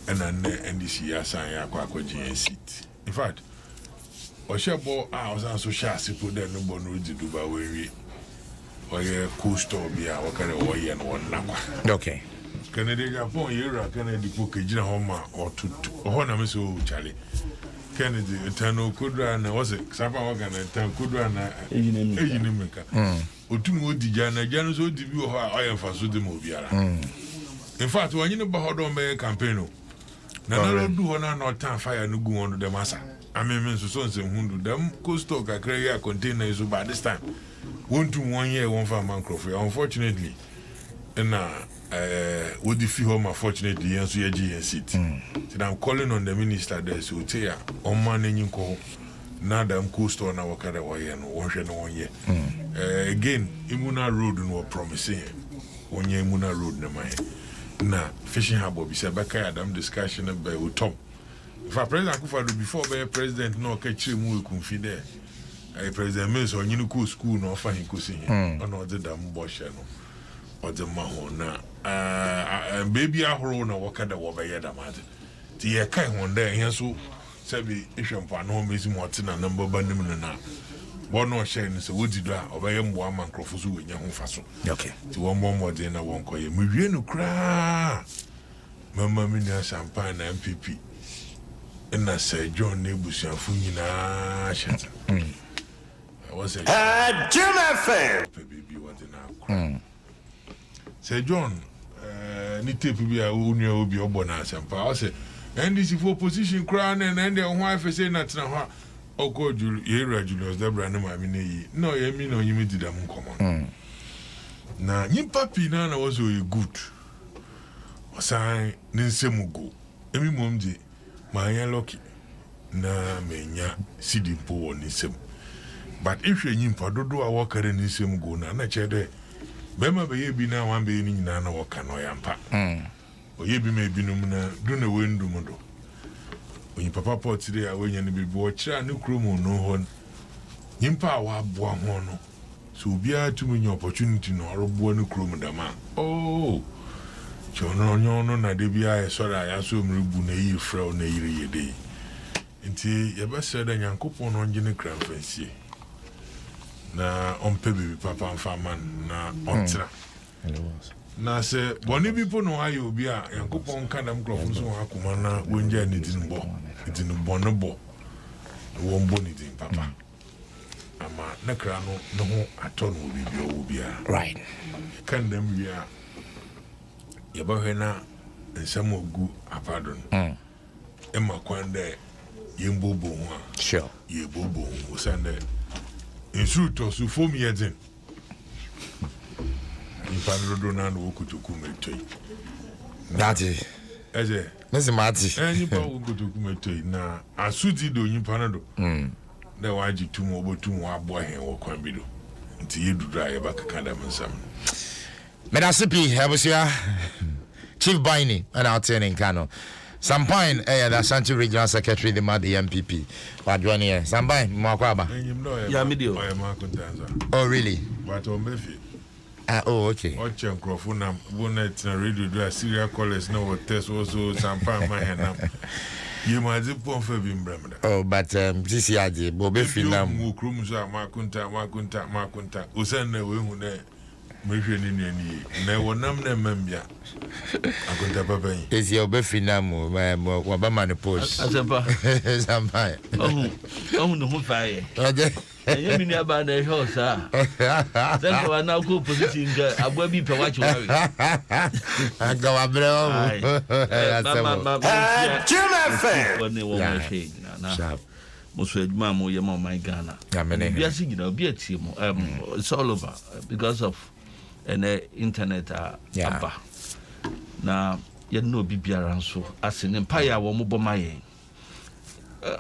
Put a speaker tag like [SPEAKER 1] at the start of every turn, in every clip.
[SPEAKER 1] and NDC assign a seat. In fact, Oshabo, I was also shy put there no one would do by way or a cool store be our kind of way and one number.
[SPEAKER 2] Okay.
[SPEAKER 1] Canada Japan, Yera, Canada, Pukajina Homa or to Honamiso Charlie. Kennedy, Tano Kudra, and was it Sapa Wagan and Tan Kudra and Ajinimika. Otumu Dijana, Janus would debut her iron for Sudemobiara. In fact, when you know about Hodon campaign, Nana do one or time fire no go on the massa. I mean, so Hundu, them coastal Kakrea containers by this time. 1 to 1 year, 1 for Mancroft. Unfortunately, and would the few home unfortunately answer your GN seat. So I'm calling on the minister there, so tell ya, on man in you call. Now that I'm coastal on our kind of way and 1 year. Again, Imuna Road no promising 1 year Imuna Road no mind. Now, fishing harbor be said back Adom discussion about Tom. If a president could do before by a president no catch him who could feed there. A president Mills or you cool school no fine cousin or not the damn bush or the mahona. And baby, I hold no work at the over yet. The kind one day, here so Sabi Isham Pano Missing Martin and number Bandimana. One no shame is a woody dra or by one man crofusu in your home faso. Okay. To one more than I won't call you. Muriano cry. Mamma Mina Champagne MPP. And I said, John Nebus and Funina Shatter. I was a Jim affair. Baby, what in our say, John, Nite be a union will be a bonus and power. Say, and this is for position crown and their wife say not now. Oh, God, Julius, Debra, no, I mean, no, you mean, no, you mean, did I'm common. Now, you papi nana was very good. Sign Ninsemugo. Emi Momdi, my lucky. Na menya sidi po Ninsem. But if you do a walker in Ninsemugo, na chede. Bema be ye bi na wan be ni na waka no yampa. O ye bi me bi no na do na wendu modo. When papa pot today I when you be watcher no kromo no hon. Yimpa wa boa ho no. So bia to me opportunity no orobo no kromo da ma. Oh. Chono nyono na de bia e sori aya so mrebu na yi frɛ na yire yede. Nti ye ba se da Nyankopɔn no ngine kramfansie. Na ompe bibi papa mfa man na ontra. Na se boni bi po no ayo obi a Nyankopɔn ka dam krofo so akoma na wonja ni dinbo. Dinbo no bo. Won bo ni din papa. Ama na kra no ho atɔ no obi a.
[SPEAKER 2] Right.
[SPEAKER 1] Kan dem wi a Yabahena and some of good apardon. Emma Quande, Yimbobo,
[SPEAKER 2] sure,
[SPEAKER 1] Yebobo, was under in suit or so 4 years in. In Panrodona, walk to Kumete.
[SPEAKER 2] Nati,
[SPEAKER 1] as a
[SPEAKER 2] Mr. Marty,
[SPEAKER 1] and you go to Kumete now. I suit it in Panado. There were 2 more 2 more boy and walk on video until you do dry back a cadam and some.
[SPEAKER 2] Medasipi, Habusia, Chief Biney, and our turning Kano. Sampine, the Ashanti Regional Secretary, the Mad MPP. But one year, Sampine, Makwaba.
[SPEAKER 3] Yamidio.
[SPEAKER 2] Oh, really?
[SPEAKER 1] But on Befi.
[SPEAKER 2] Oh, okay.
[SPEAKER 1] Watching Crofuna, Bonnet, and radio, do a serial callers, no test also, Sampine, my hand. You might have put for being Bremer. Oh, but CCID, Bobefi, Mukrumza, Makunta, Usana, we never number membia. I could have a penny. Is your Befinamu, Wabama post? As a vampire. Oh, no fire. You mean about the horse, sir? Then you are now good position. I will be for what you have. I go a blow. Most of Mamma, your mama, Ghana. We are singing a beer team. It's all over because of an internet. Now, you know, be around so as an empire, one mobile my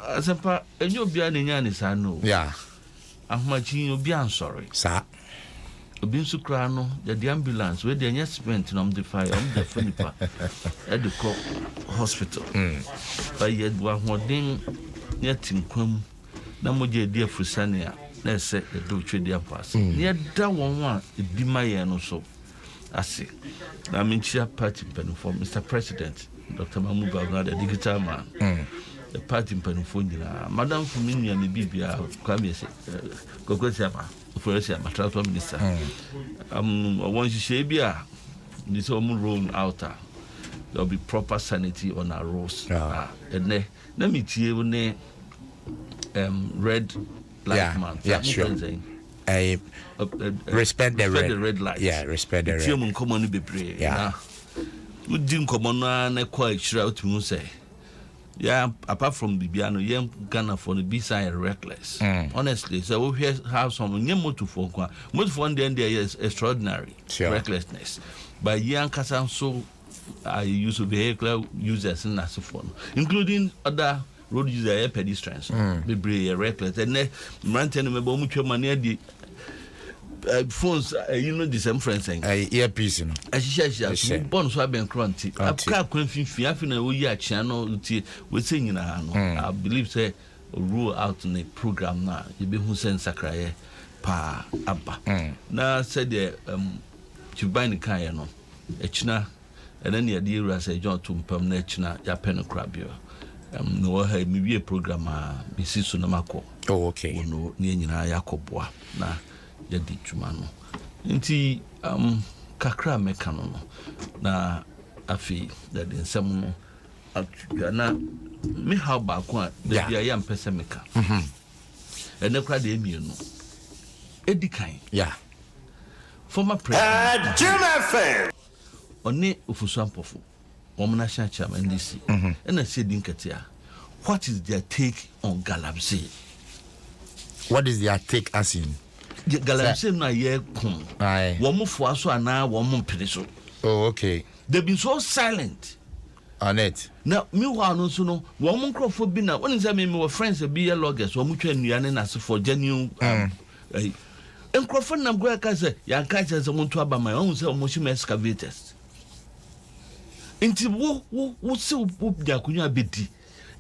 [SPEAKER 1] as a part, and you'll be an Yanis, I know. Yeah, I'm much you'll be sorry, sir. Being so crano, the ambulance where they just spent on the fire on the furniture at the hospital. But yet, one more thing. Yet in Quim, Namoja dear Fusania, let's say the Duce dear pass. Yet that one, it be my so. I see. I mean, chair party pen for Mr. President.
[SPEAKER 3] Dr. Mahmoud Bawumia, the digital man, the party Mpensenpensenmu, Madam Fumini and the Bibia, Kwame Kokosiama, Foresiama, Transport Minister. Once you say Bia, this home roll outer, there'll be proper sanity on our roads. And then, let me tell you, red light man.
[SPEAKER 2] Yeah, sure. I respect the red light. Yeah, respect the red.
[SPEAKER 3] Yeah. We didn't come on and quite sure to say. Yeah, apart from Bibiano, young Ghana for the B-side reckless. Honestly, so we have some new motive for most one day is extraordinary recklessness. But young Kassan so I use of vehicle users in Nasifon, including other road user pedestrians. Be reckless. And then Rantan Mebomucho Mania the phones, the same friends saying
[SPEAKER 2] earpiece, you know.
[SPEAKER 3] I born so I've been crunchy. I've got Fiafina, we are channel, we're singing. I believe, say, rule out in a program now. You be who send Sakraye pa abba. Now said the Chibani Kayano, Echna, and then the idea say John to Pamnechna, Japan crabio. No, hey, maybe a program, Mrs. Sunamako.
[SPEAKER 2] Oh, okay.
[SPEAKER 3] No, Nina Yakobwa. Na. Yadi chumano nti kakra mekano no na afi that nsem no na me how ba ko a da bia ya mpese meka ene kra de emienu edikan former president Adom FM oni ofusuampofo national chairman NDC ena se dinkatia what is their take on Galamsey?
[SPEAKER 2] What is their take as in
[SPEAKER 3] Galamsey na ye kum. Womu fuaso ana womu piniso.
[SPEAKER 2] Oh, okay.
[SPEAKER 3] They've been so silent
[SPEAKER 2] on it.
[SPEAKER 3] Now, me wa no so no womu crofo bi na woni say me were friends be ye loggers womu twa nnuane na se for genuine crofo na go ka say ya ka say muntu aba man won say womu shim excavators. Inti wo se wo bia kunwa bedi.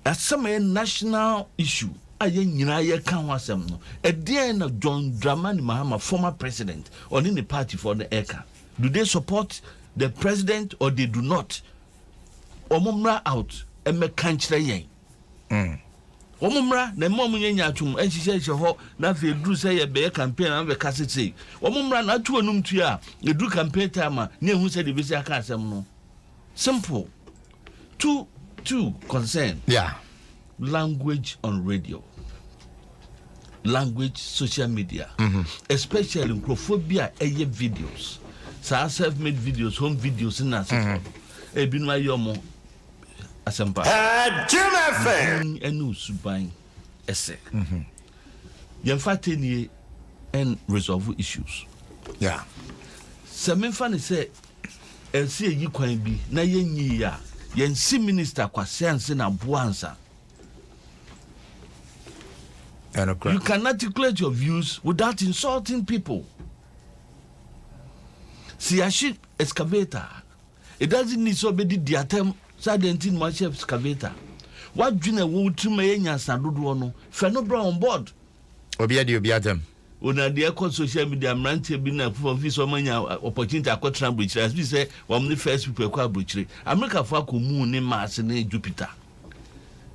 [SPEAKER 3] Asema national issue. Aye nyina ye kan wasem no e na John Dramani Mahama former president on in the party for the ECA. Do they support the president or they do not? Omumra out e me kan kire yen omumra na mom nyanya atum e hihye ho na fe duru say ye be campaign na be kasetse omumra na atu onum tu a e duru campaign time na ehu say the bisi aka asem no simple two concern language on radio, language social media, especially in Crophobia videos, so self-made videos, home videos in that. Been my yomo asempa. Adom FM. Enu subain essay. Yemfateni and resolve issues.
[SPEAKER 2] Yeah.
[SPEAKER 3] Some funny say, and see ye kwan bi na yenyi ya. Yensi minister kwa sense na buansa. You can articulate your views without insulting people. See a ship excavator. It doesn't need so many diatem saddentin much excavator. What junior would to me and Saduano? Fenobra on board.
[SPEAKER 2] Obiatem.
[SPEAKER 3] When I dear social media, I'm ranting been a for so many opportunity I got bridge. As we say, one of the first people acquire bridge. America for moon in Mars and Jupiter.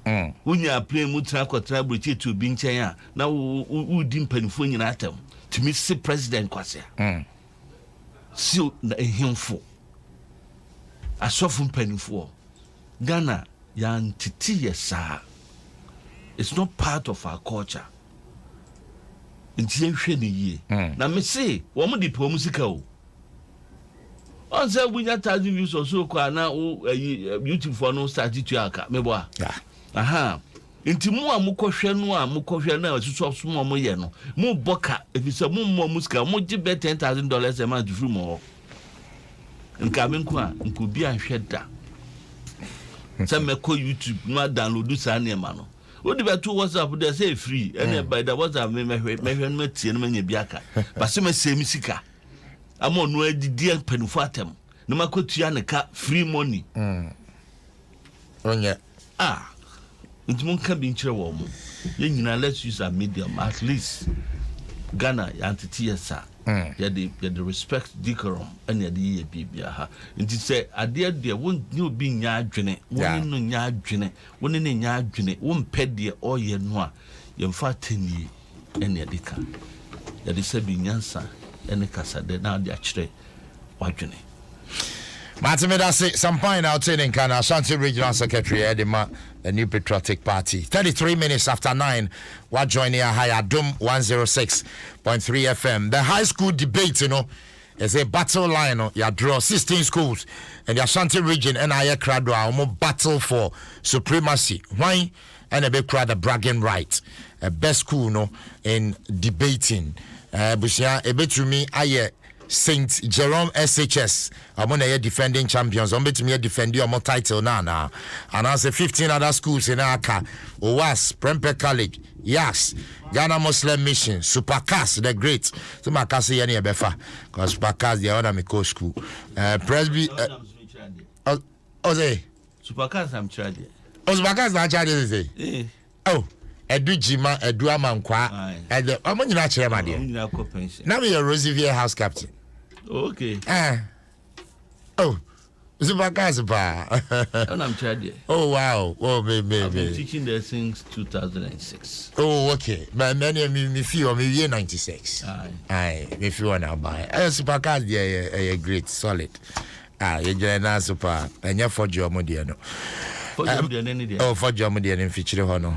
[SPEAKER 3] When you are playing Mutra bridge to being China, now who didn't penny in atom to meet the president Quasia. So the himful. I saw from penny for Ghana, yan titi, sir. It's not part of our culture. Nti ehwe ne yie na me say wo mo di po music o on say we nya 1,000 views or so kwa na YouTube for no start to aka me bo aha nti mu a mukɔhwɛ na asusu so mo ye no mu boka efisa mu mo music mo gi be $10,000 a month free mo nka me nko a nko bi ahwɛ da say me ko YouTube no download sa na ma no. What if I do WhatsApp? They say free, and by the WhatsApp, me tie no manya biaka. But some say musica. I'm on no dear penufatem. No makotua ne ka free money.
[SPEAKER 2] Onya.
[SPEAKER 3] Nti mon ka bi nkyere wo mo. Ye nyina let's use a medium at least. Ghana entity yes the respect decorum and the bibia ha nti say ade de won you be nya adwene won no nya adwene won ne nya adwene won pede oye no a yemfa tani ene de ka ya de se bi nyansa ene kasa de na de akire wadwene
[SPEAKER 2] Matimedase Sampain outtaining Kana Ashanti Regional Secretary Edema, the New Patriotic Party. 33 minutes after 9, we're joining a high Adom 106.3 FM. The high school debate, is a battle line. You draw 16 schools in the Ashanti region and I crowd almost battle for supremacy. Why? And a big crowd the bragging right. A best school in debating. Busia, a bit to me, Saint Jerome SHS, I'm on a defending champions. I'm betting me defend your title now. And I say 15 other schools in Aka, OWAS, Prempeh College, Yas, Ghana Muslim Mission, Supercast, the great. So my casa any befa, because Supercast the other me coach school. Presby,
[SPEAKER 3] Supercast I'm charged.
[SPEAKER 2] Supercast I'm charged. Oh. Edu Jima, Edu Amankwa, and the Amon chairman. Now we are Roosevelt House captain.
[SPEAKER 3] Okay.
[SPEAKER 2] Oh, Zubakazuba.
[SPEAKER 3] And I'm charged.
[SPEAKER 2] Oh, wow. Oh, baby.
[SPEAKER 3] I've been teaching there since 2006.
[SPEAKER 2] Oh, okay. But many of me feel me year 96. Aye, me feel now by. Supercars, yeah, great, solid. You're super, and you're for your modiano. For Germany and feature no. Not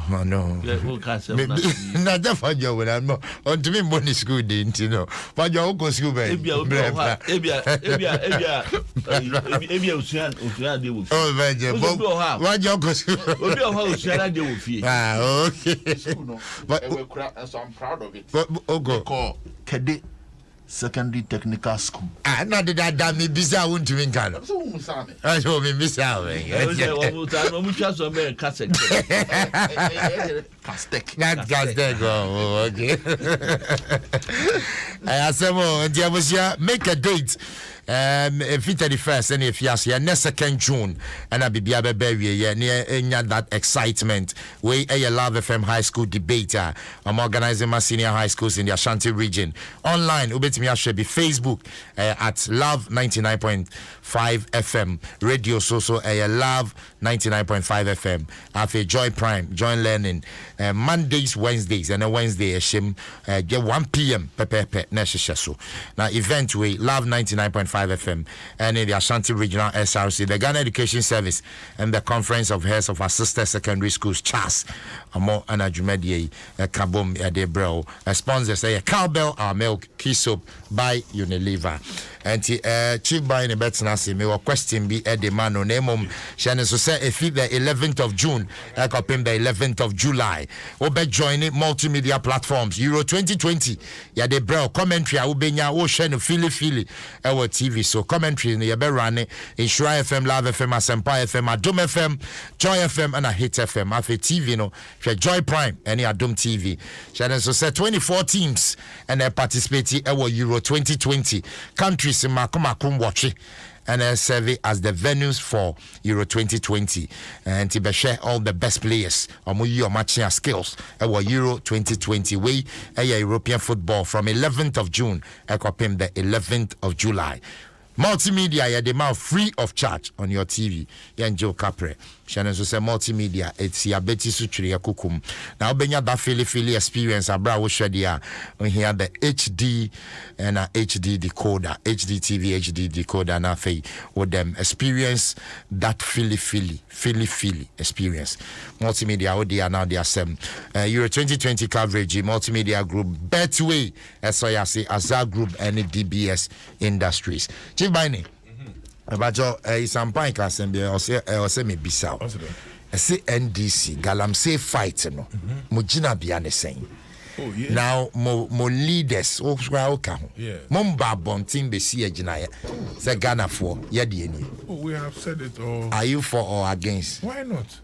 [SPEAKER 2] for your when I'm on to me money school, didn't you know? But your uncle school, baby. Oh, what your uncle school? Okay. But I'm proud of it. But call Cadet Secondary Technical School. Not that damn me bizarre won't to win Ghana. I told me miss out. That's okay. I said, make a date. If it 31st and if yes, next 2nd June, and I'll be near that excitement. We a Love FM High School debate. I'm organizing my senior high schools in the Ashanti region. Online, I should be Facebook at Love 99.5 FM. Radio so Love 99.5 FM. After Joy Prime, Joy Learning. Mondays, Wednesdays, and a Wednesday, get 1 p.m. Pepe necessary. Now, event we Love 99.5 FM and in the Ashanti Regional SRC, the Ghana Education Service, and the Conference of Heads of Assisted Secondary Schools, CHAS, Amo Anajumedie, Kabum, Adebro, sponsors, Cowbell, our milk, key soap by Unilever. And Chief by the Betnasi, me question be at the man on Nemum, Shannon, so say if the 11th of June, I copy the 11th of July, Obe joining multimedia platforms, Euro 2020, Yadebro, commentary, Ubenya, Ocean, Philly, our TV, so commentary in the Yaberane, in Shura FM, Love FM, Asempa FM, Adom FM, Joy FM, and a Hit FM, Afe TV, no, Joy Prime, and Adom TV. Shannon, so say 24 teams, and they participate in our Euro 2020 countries in Makumakum watch and serve as the venues for Euro 2020 and to share all the best players your matching skills our Euro 2020 way European football from 11th of June the 11th of July. Multimedia, they are free of charge on your TV. Joe Capre. Shannon so say multimedia. It's your Betty Sutri Kukum. Now, Benya that Philly experience. Abra Woshadia. We hear the HD and a HD decoder, HD TV, HD decoder. Now, with them experience that Philly experience. Multimedia, what they are now, they are some Euro 2020 coverage. Multimedia group, Betway, as I say, Azar Group, and DBS Industries. Chief Binding. Abajo Sampain Kasembe ose me bisa. Say NDC galamsey fight no. Mo gina bia ne sen. Oh yeah. Now mo leaders o ka ho. Mo mba bontin be si agina ye. Say Ghana for ye de ani.
[SPEAKER 1] Oh, we have said it all.
[SPEAKER 2] Are you for or against?
[SPEAKER 1] Why not?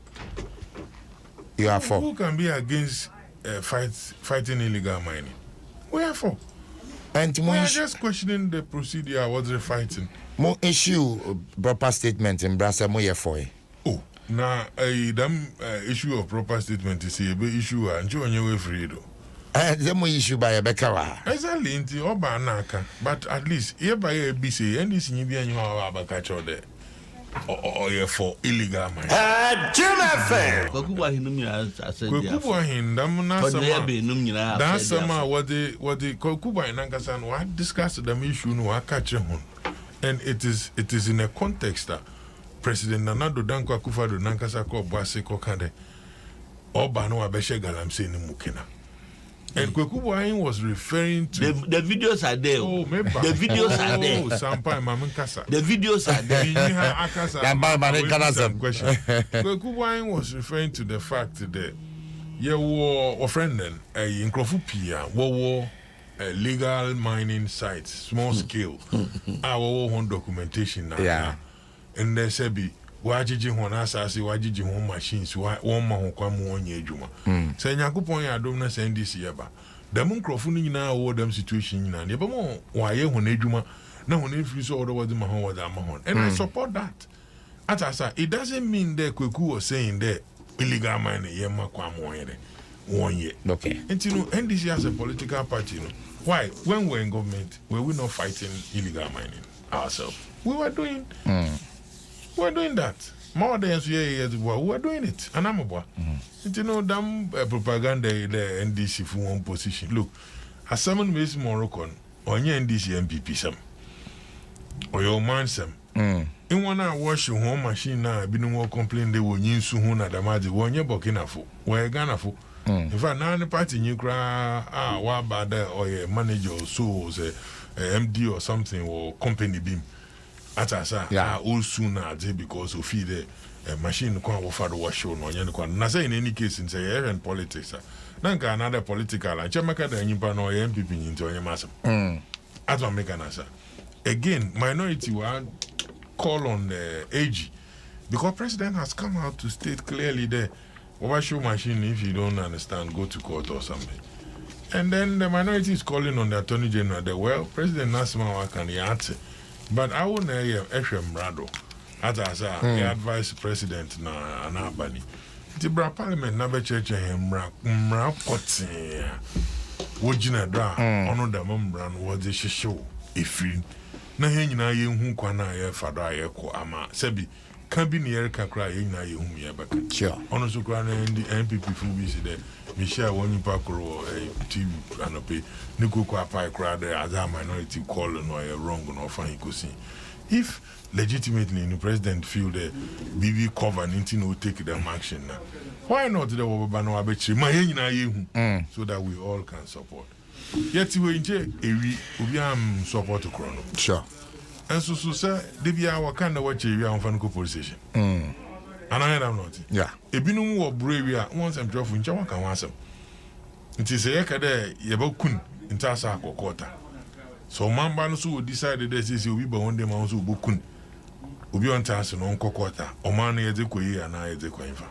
[SPEAKER 2] You are for.
[SPEAKER 1] Who can be against fighting illegal mining? We are for. And we are just questioning the procedure. What's the fighting?
[SPEAKER 2] Mo issue proper statement in Brasa mo for.
[SPEAKER 1] Oh, now issue of proper statement is a big issue and you on your way free though.
[SPEAKER 2] The more issue by a Bekawa.
[SPEAKER 1] Exactly, in the Obanaka, but at least here by a BC, and this in you are catch or there. Or for illegal mining.
[SPEAKER 3] Kukuwa
[SPEAKER 1] that's some what the Kukuba and Nankasan what discussed the issue no catch him. And it is in a context that President Nanado Danko Akufo-Addo Nankasa ko Bwase ko kande Oba no abeshe galamse ni mukina. And Kwekubuahin was referring to
[SPEAKER 3] the videos are there.
[SPEAKER 1] Oh, maybe.
[SPEAKER 3] The videos are there.
[SPEAKER 1] Oh, Sampai Maminkasa.
[SPEAKER 3] The videos are there.
[SPEAKER 1] Kwekubuahin was referring to the fact that you were a friend then in Krofupia, war legal mining sites, small scale. Our own documentation now.
[SPEAKER 2] Yeah.
[SPEAKER 1] And they said wajiji hon asase wajiji hon machines wa won ma ho kwam won ye adwuma se Nyankopon ya Adom na send this yeba dem nkrofo ni nyina wo dem situation nyina ne be mo wa ye hon adwuma na hon efiri so odo wadi ma hon wadi ama hon and I support that. Atasa it doesn't mean that Kweku was saying that illegal mining ye ma kwam won ye
[SPEAKER 2] Okay.
[SPEAKER 1] and you know NDC as a political party, you know, why when we're in government were we not fighting illegal mining ourselves? We were doing we're doing that. More than years ago, we're doing it. And I'm about. You know, damn propaganda the NDC for one position. Look, as someone makes Moroccan, on your NDC MPP some, or your man some. In one hour, wash your home machine now, I've been more complain they will use soon at the magic one year Burkina for. Where Ghana for. In fact, now the party you cry, what about that, or a manager or so, MD or something, or company beam. Atasa, all sooner because of feed a machine can offer the wash on Yanquan. Nasa in any case in say air and politics. Nanka another political and Chamaka the Nipano MPP into your mass. As one make an answer. Again, minority will call on the AG because President has come out to state clearly the overshow machine, if you don't understand, go to court or something. And then the minority is calling on the Attorney General that, well, President Nasma can answer. But I won't hear Eshem Rado. As I say, the advice president na Anabani. The Bra Parliament never church him Mrakoti. Wojina Dra, honor the Mumbran was the show. If you na hena who kwana ye fada ye ko ama sebi can be near kakra ye na ye hum ye baka.
[SPEAKER 2] Sure.
[SPEAKER 1] Ono so kra na MPP fu bi se de Michelle woni pakro TV anope niku kwa pai kra de as a minority call no ye wrong no fan ko see. If legitimately the president feel the BB cover ninti no take them action now, why not the Obama no abechi ma ye nyina ye hu so that we all can support. Yet we nje ewi obi am support krono.
[SPEAKER 2] Sure.
[SPEAKER 1] And so say de bia wa kan na wa che wi am fan ko police station. And I am not.
[SPEAKER 2] Yeah.
[SPEAKER 1] Ebinum wo brave a once am drop nche wa kan wasem. Nti say ka de ye ba kun nta sa akokota. So mamba no so decide that say obi ba one day ma so bokun. Obi on task no nkokota. O man ye de koyi ana ye de koinfa.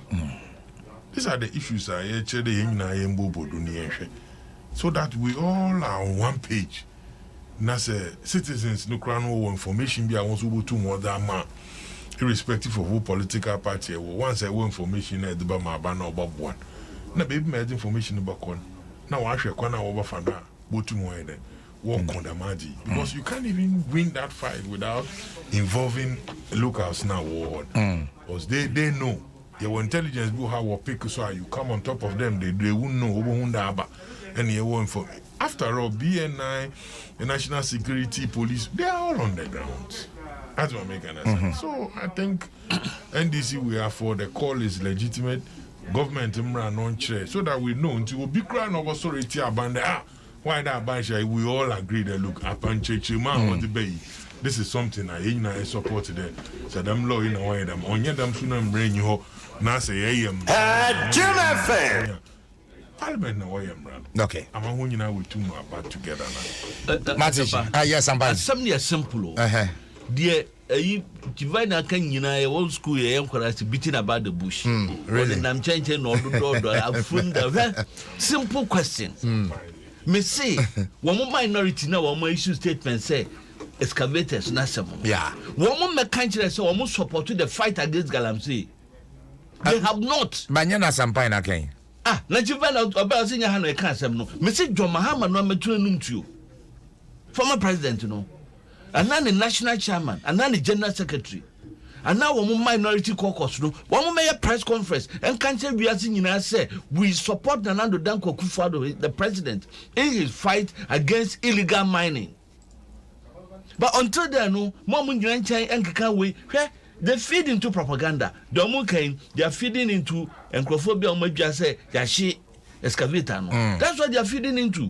[SPEAKER 1] These are the issues I hear che de nyina ye mbobodo ni ehwe. So that we all are on one page. Na say citizens no crown no information be I want to to more than man. Irrespective of who political party once I want information at the Bama Bana Bob one. Na baby me information about one. Now I share kwana over fanda both to more than walk on the magic. Because you can't even win that fight without involving locals now war. Because they know your intelligence will have a pick so you come on top of them, they won't know who and you won't for after all, BNI, the National Security Police, they are all on the ground. That's what I'm making sense. So I think NDC we are for the call is legitimate. Government non chair so that we know until we be crying over authority abandon. Why that bunch we all agree that look upon church man on the bay. This is something I supported it. So them law in a way them on them soon bring you now say Parliament na way
[SPEAKER 2] okay.
[SPEAKER 1] I'm a now we two more about together now.
[SPEAKER 2] Yes, I'm back.
[SPEAKER 3] Something simple. Dear divine can you old school beating about the bush. Really? I'm changing all the simple question. Me say one minority now one issue statement say excavators na some.
[SPEAKER 2] Yeah.
[SPEAKER 3] One more country say almost support the fight against Galamsey. They have not.
[SPEAKER 2] Banyana Sampaina Ken.
[SPEAKER 3] na jivan about senior Hano Kansam no. Mr. John Mahama no metunum to you. Former president, and now the national chairman, and now the general secretary, and now one minority caucus, one mayor press conference, and can't we are saying, I say, we support Nando Danko Akufo-Addo, the president, in his fight against illegal mining. But until then, no, Mom Yanchai and Kakawe, they feed into propaganda. The Omukain, they are feeding into encophobia, Omoja say, Yashi excavator. That's what they are feeding into.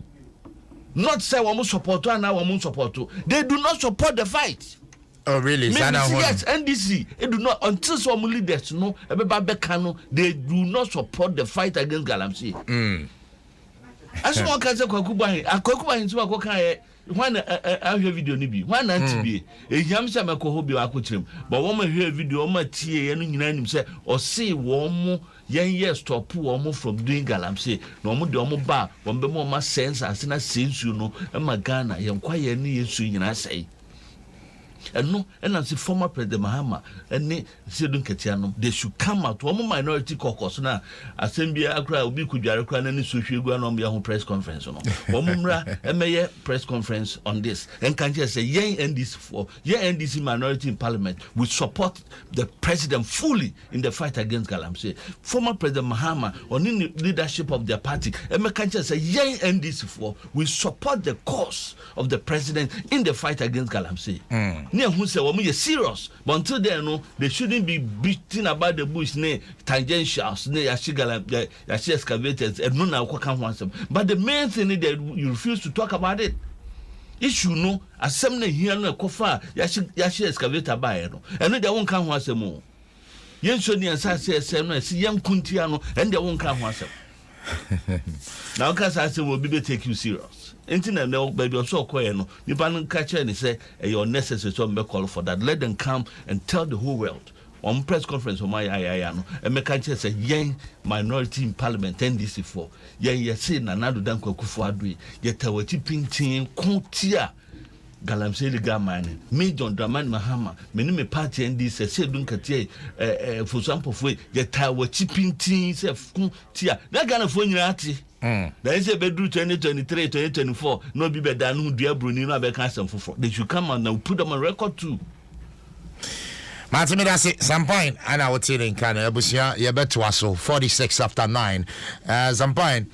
[SPEAKER 3] Not say woman support and now woman support. They do not support the fight.
[SPEAKER 2] Oh really?
[SPEAKER 3] Yes, NDC. They do not until some leaders know they do not support the fight against Galamsey. As one can say Kwakuba into a coca. One I hear video nibi. One anti a yamsa makohobi akutrim. But woman hear video my TA and him say or say one yes stop poor from doing Galamsey. No more domo bar, one be more sense as in a sense you know, and my Ghana, young quiet near swing I say. And no, and as the former President Mahama and Sidun Ketiano, they should come out. One minority caucus now. Assembly Accra will be Kujarakran and Sushi go on their press conference. Womumra, a mayor press conference on this. And can just say, Yang NDC for Yang NDC minority in parliament will support the president fully in the fight against Galamsey. Former President Mahama, on the leadership of their party, and can just say, Yang NDC for will support the cause of the president in the fight against Galamsey. Near who say well, serious, but until then, no, they shouldn't be beating about the bush, ne tangentials, ne yashi excavators, and none of what wants them. But the main thing is that you refuse to talk about it. Issue no, as some here no kofa yashi excavator by no, and they won't come once more. Yen Sony and Sassy no, see young Kuntiano, and they won't come once. Now, because I say will be take you serious. Internet no baby so quiet no. You ban catch and say you're necessary to make call for that. Let them come and tell the whole world on press conference on my no and make catch say young minority in parliament NDC for yen say na Nando Danko Akufo-Addo yet our pinting kuntia Galamsey legal mining. Me John Dramani Mahama, me party NDC say don't katie for example for yet our pinting say kuntia. That kind of phone you ati. There is a bedroom 2023, 2024. No be better than who dear Bruni, no be cancel for. They should come and now put them on record too.
[SPEAKER 2] Martin, that's it. Some point, and I will tell you in Canada, Busia, you bet Dwaso 46 after 9. Some point,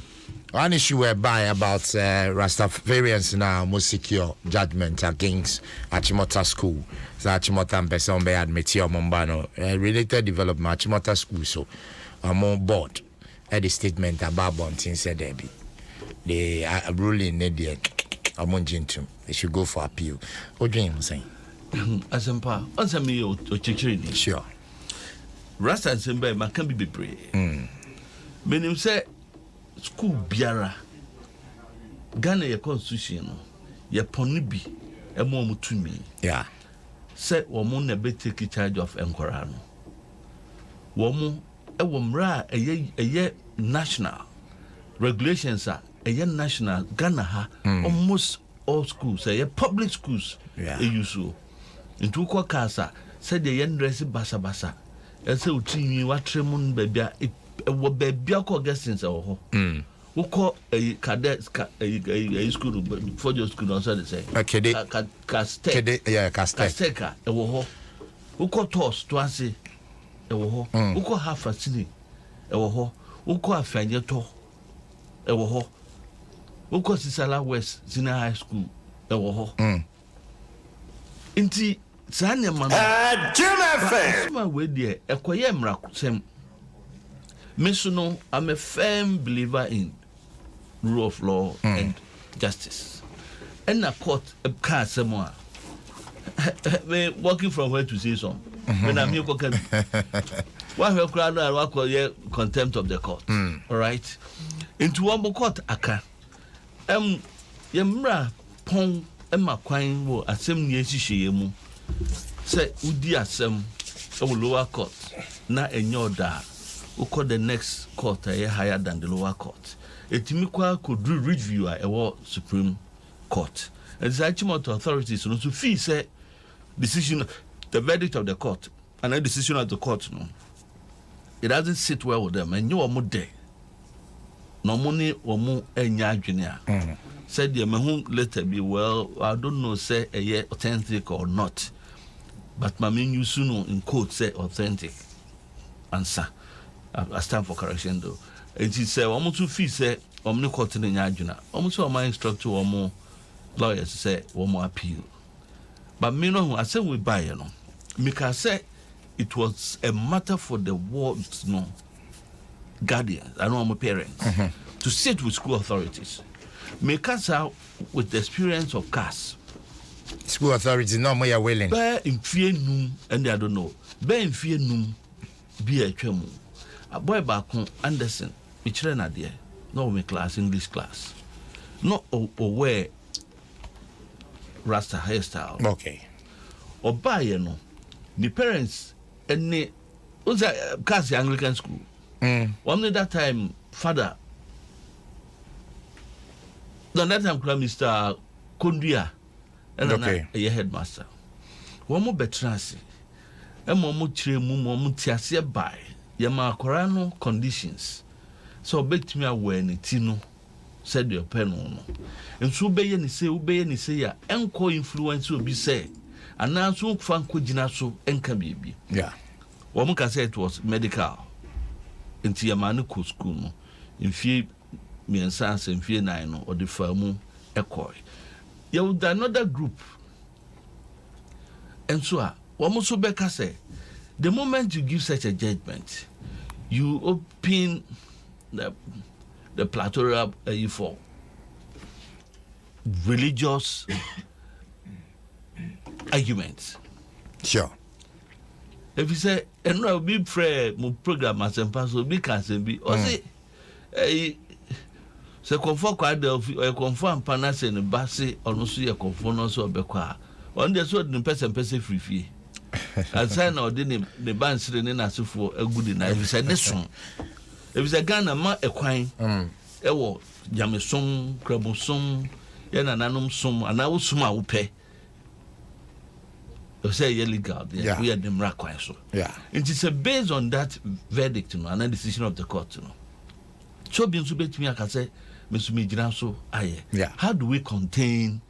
[SPEAKER 2] one issue whereby about Rastafarians now must secure judgment against Achimota School. So Achimota Mpensenpensenmu admit your Mombano related development Achimota School. So I'm on board. The statement about Bontin said they are ruling Nadia among Gentum. They should go for appeal. What do you saying?
[SPEAKER 3] Asempa, answer me or chicken.
[SPEAKER 2] Sure.
[SPEAKER 3] Rasta and Sembe, my can be pray. Meaning say school biara Ghana your constitution, your ponibi, a moment to me.
[SPEAKER 2] Yeah.
[SPEAKER 3] Say, woman, a bit take charge of Encorano. Woman. A year national regulations are a year national Ghana ha almost all schools a public schools usual into Kwakasa said the young dress basa and so to what tremon baby a baby guessings or who call a cadet a school for your school also the same Casteka a wo who call toss to answer Uko half a city, Uko a fanyato, Uko Sisala West, Senior High School, Inti Sanya Man, Jim my way dear, a quiet mrakusem. Messono, I'm a firm believer in rule of law and justice. And a court a car somewhere. Walking from where to say something. When I'm here, one of crowd I call contempt of the court. All right. Into one court, aka. Yemra pong Emma Quine wo asem ye mu. Say udi asem lower court. Na enyoda. We call the next court higher than the lower court. Etimikwa could do review a Supreme Court. And the Achimota authorities to fee say decision. The verdict of the court and the decision of the court, no, it doesn't sit well with them. And you are more there. no money omo enya adwene said the me later be well I don't know say authentic or not but my main use no in quote say authentic answer I stand for correction though and she say omo to fee say omni court in nya adwene omo so my instructor omo lawyers say omo appeal but me no I say we buy you know because say it was a matter for the wards no guardians I know my parents to sit with school authorities make us out with the experience of CAS.
[SPEAKER 2] School authorities no more willing.
[SPEAKER 3] Bear in fear num and I don't know. Bear in fear num be a chemu. A boy back home Anderson, which ran at there. No me class, English class. No or wear Rasta hairstyle.
[SPEAKER 2] Okay.
[SPEAKER 3] Or buy you know. The parents and the was a CAS Anglican school. One that time father no, that time Mr. Kondia and a headmaster. One more betrasi. A momo tremu tiasia by Yama Corano conditions. So bet me aware Nitino said your pen on. And so obey and say ya enco influence will be said. And now so fan kujinaso enka baby.
[SPEAKER 2] Yeah.
[SPEAKER 3] One can say it was medical. Into Yamanico school in fear. Me and Sans and Fear Nine or the Famu Ecoy. You would another group. And so, Wamoso Becca say, the moment you give such a judgment, you open the plethora for religious arguments.
[SPEAKER 2] Sure.
[SPEAKER 3] If you say, and no, be prayer, program as and pass will be canceled, be or say, se confort kwa de confort panase ne base ono so ye confort no so obekwa on de so de Mpensenpensen free assign na de ne bansire ne nasefo agudi na if say ne som if say Ghana ma ekwan ewo jamesom krabosom ye na nanom som ana wo som a wo pe you say illegal yeah we are them rakwan so
[SPEAKER 2] yeah
[SPEAKER 3] it is based on that verdict no and decision of the court no so be so bet me aka say how do we contain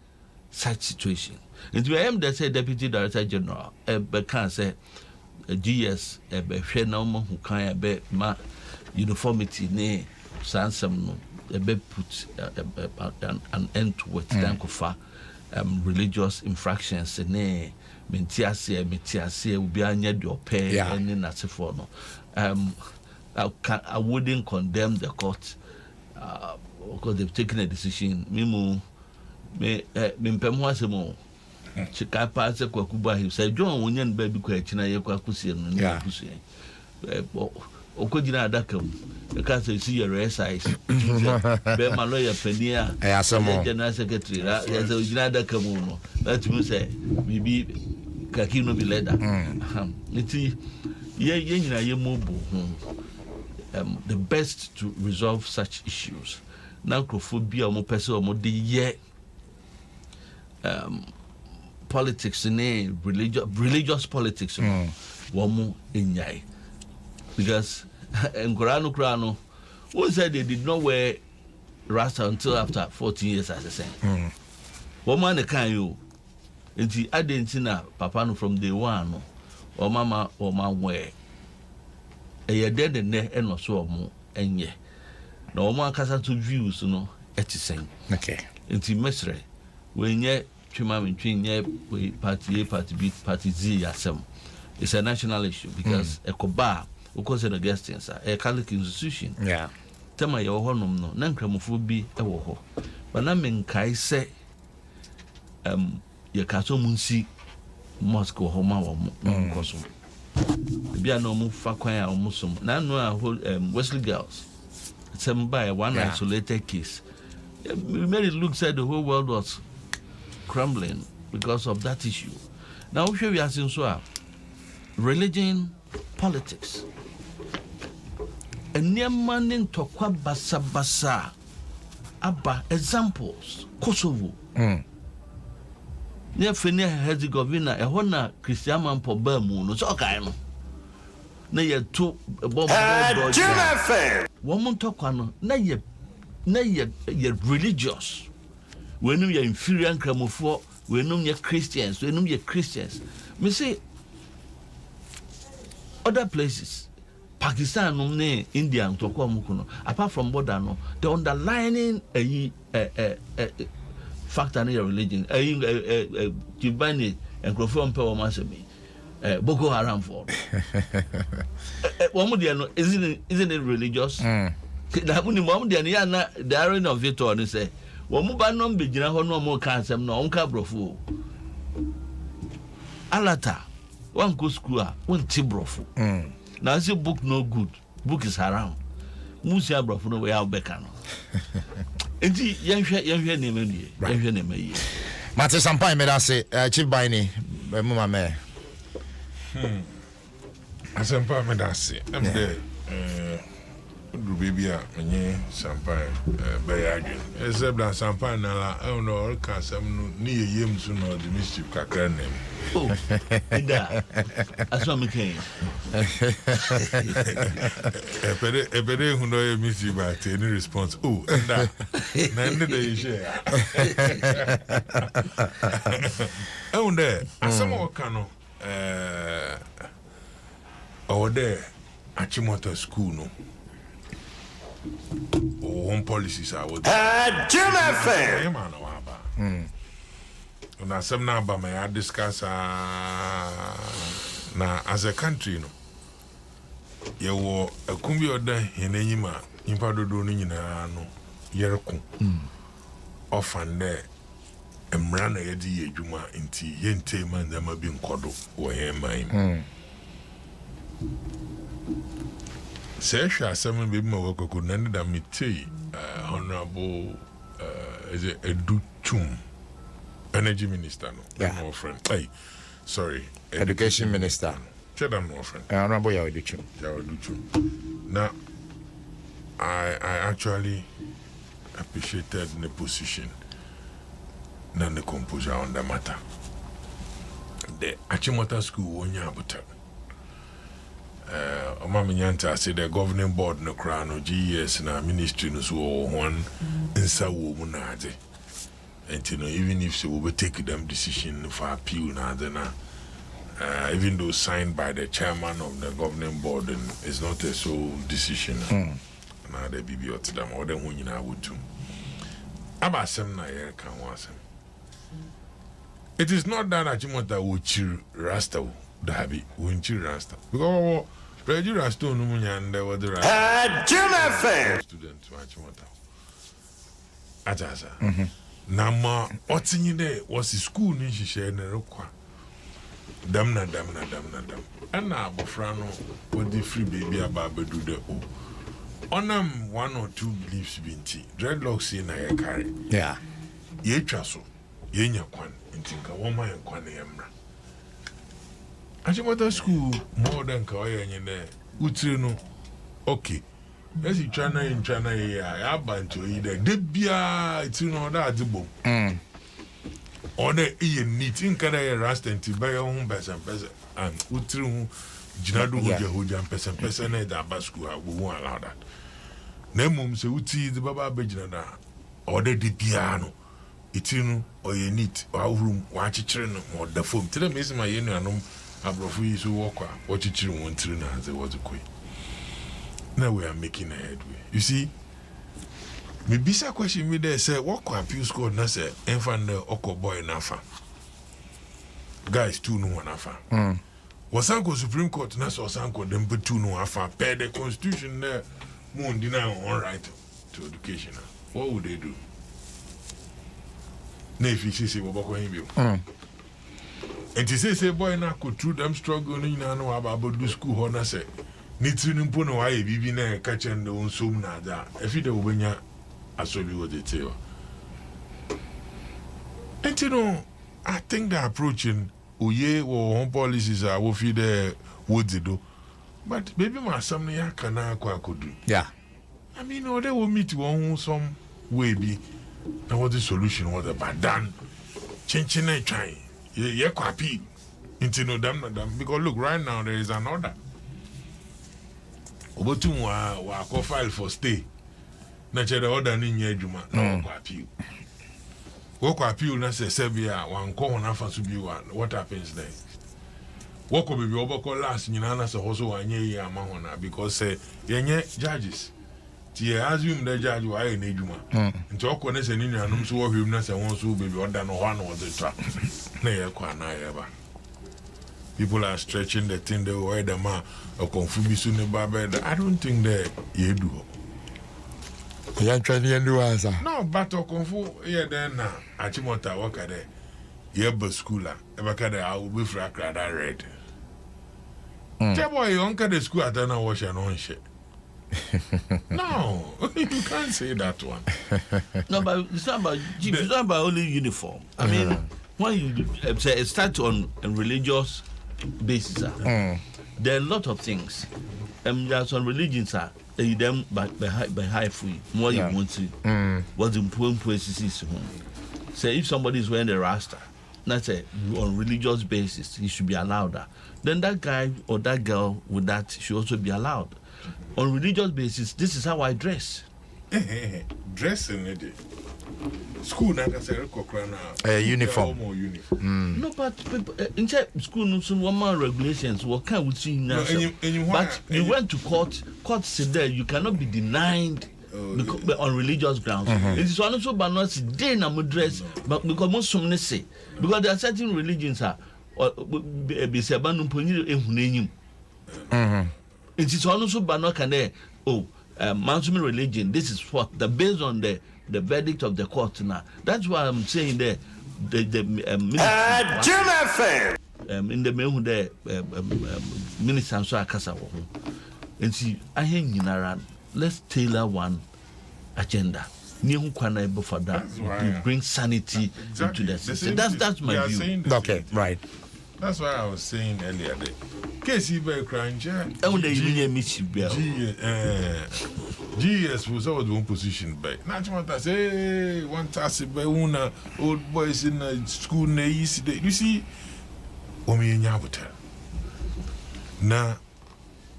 [SPEAKER 3] such situation? And we am the Deputy Director General, can say GS, a normal who can be ma uniformity ne sansam no be put an end to it. Thank for religious infractions ne metiase will be anya do pay and in that for no. I wouldn't condemn the court. Because they've taken a decision. Me Mpensenpensenmu. Chika pass kwa kuba he said John wonyan baby kwa china ye kwa kusie no ne kusie. Okojina adaka mu. E ka say see your size. Be ma lawyer penia. General secretary ra ya say ojina adaka mu no. That means say bibi kaki no be leather. Nti ye nyina ye mobo. The best to resolve such issues. Nankophobia mo person mo de ye politics in religious politics womo enyai because Nkorano who said they did not wear rasta until after 14 years as I say woman the kan you nti adentina papa no from day one no or mama wear e dead and ne no so mo enye na o mo akasa to views no etisen
[SPEAKER 2] okay
[SPEAKER 3] nti mesre we nye twema mentwe nye we party A party B party Z yasem it's a national issue because ekoba because the guestings a Catholic institution tema ye ho nom no na nkramofo bi e wo ho bana menkai se ye kaso munsi mosque ho ma wo mo nkoso bia no mu fa kwan a mo som na no a Wesley girls some by one isolated case it made it look like the whole world was crumbling because of that issue. Now we are seeing so religion, politics. And near manning to kwa basa abba examples Kosovo. Near Fenia Herzegovina a hona Christian man po Bermu no so kind. Na ye two bomb woman talk no na ye na ye religious. We know ye inferior cramofo, we know ye Christians, we know ye Christians. Me say other places, Pakistan, India, apart from border, no, the underlying factor in your religion, Jibani and Crofon Power Masami, Boko Haram for. Isn't it religious? The mom, the iron of it, or say, Womubanom be General no more cancer, no unca brofu. Alata, one good school, one tibrofu. Now, I book no good, book is around. Musia brofu no way out becano. And the young name,
[SPEAKER 2] Mpensenpensenmu made us say, Chief Baini, Mama May.
[SPEAKER 1] Asempa me da se am de do bibia menye sampa be adwen ezebla sampa na la no ka sam no ni yeyem so no the mischief kakra nem
[SPEAKER 3] oh ida aso me ken
[SPEAKER 1] epede hu no ye mischief but any response oh nda na ndi de share de asama waka no there Achimota school no home policies are what
[SPEAKER 4] Jim FM
[SPEAKER 1] na some na ba may discuss na as a country no ye wo akumbi oda henanyima impa dodo no nyina no yereko ofan there emra na ye di adwuma nti ye ntema ndama bi nkodo wo he man say some baby ma could none that me honorable is it Educhum energy minister no no friend hey sorry
[SPEAKER 2] education minister
[SPEAKER 1] chedam no friend
[SPEAKER 2] honorable Educhum
[SPEAKER 1] now I actually appreciated the position and the composure on the matter the Achimota school wonya abuta Omaminyanta said the governing board no crown no GS na ministry no so one insa wo mu na ade. And you know, even if they will take them decision for appeal na ade na even though signed by the chairman of the governing board and it's not a sole decision na the bibi otidam or the hu nyina wotum. Abasem na yer kan wasem. It is not that Achimota will chill Rasta Dabi, win chill Rasta. Because Reggie Rasta no munya and there was the Rasta.
[SPEAKER 4] Jim FM
[SPEAKER 1] Students to Achimota. Ajasa. Nama otinyi de was school ni shishe ne rokwa. Dam. Ana abofra no with the free baby ababe do the o. Onam 1 or 2 beliefs binti. Dreadlocks in a carry.
[SPEAKER 2] Yeah.
[SPEAKER 1] Ye traso. Ye nya kwan. Intinka woma yen kwan yemra. Achimota school more than ka oye nyene. Utiri no. Okay. Yes, you tryna ya bantu ide. Debia itiri no da adibo. Ode iye neat in kada ye rasta nti ba yo hu person and utiri hu jinadu hoja person na da ba school ha wo allow that. Na mum se uti the baba bejina da. Ode debia no. Itiri no oye neat wa room wa chichire no mo da form. Tire me se ma ye nu anom abrofu yi so wokwa wa chichire won tiri na ze was koi. Now we are making a headway. You see, me bisa question me there say what kwa appeal score na say enfan the oko boy nafa. Guys 2 no nafa. Wasanko Supreme Court na so Wasanko dem put 2 no afa per the constitution there mo deny on right to education. What would they do? Na if you say bobako yin bi. And to say boy na go through them struggle no nyina no about do school ho na say Nitri nimpo no waye bibi na kache ndo nsum na da efi de obenya asobi wo de teo. And you know, I think the approaching oye wo home policies are wo fi de wo do. But baby ma sam na yakana akwa akodu.
[SPEAKER 2] Yeah.
[SPEAKER 1] I mean, or they will meet one some way be. Now what the solution was about done. Chinching and trying. Yeah, kwapi. Into no damn because look right now there is an order. Obotum wa file for stay. na chere order ni nya adwuma na wokɔ appeal wokɔ appeal na sɛ sɛbia wankɔ ho na fa so bi what happens next wokɔ baby obɔkɔ last nyina na sɛ ho so wanyɛ yi ama ho na because yenye judges ti assume the judge wa ayɛ n'adwuma nti ɔkɔ ne sɛ ne nuanom so wɔhwɛm na sɛ wɔn so baby order no ho na wɔde tra na yɛkɔ ana yɛba people are stretching the thing the way the man a confubi so ne ba bed I don't think that you do
[SPEAKER 2] ya twani and do answer
[SPEAKER 1] no but o confu here then na achimota waka there ye ba schooler e ba ka there I will be fra that red tell boy you onka the school at na wash and on shit no you can't say that one
[SPEAKER 3] no but it's not about only uniform I mean when you start on a religious basis there are a lot of things there are some religions them by high free more you want to what's important places so if somebody is wearing a rasta that's on religious basis he should be allowed that then that guy or that girl with that should also be allowed on religious basis. This is how I dress.
[SPEAKER 1] Dressing it school na say
[SPEAKER 2] uniform.
[SPEAKER 3] No, but in school no so normal regulations what can we see now? But you went to court said there you cannot be denied because on religious grounds. It is also but not day na dress but because most some say because there are certain religions be say banu ponyi ehunanyim. It is also but not can Muslim religion, this is what the based on the verdict of the court now. That's why I'm saying the
[SPEAKER 4] Jim
[SPEAKER 3] in the main the minister so akasa wo and see I hang in around let's tailor one agenda. For that to bring sanity into the system. That's my view.
[SPEAKER 2] Okay, right.
[SPEAKER 1] That's why I was saying earlier that Casey by crunch. GS was always one position by. Not what I say, one task by one old boys in the school. You see, Omi in Yabuta. Now,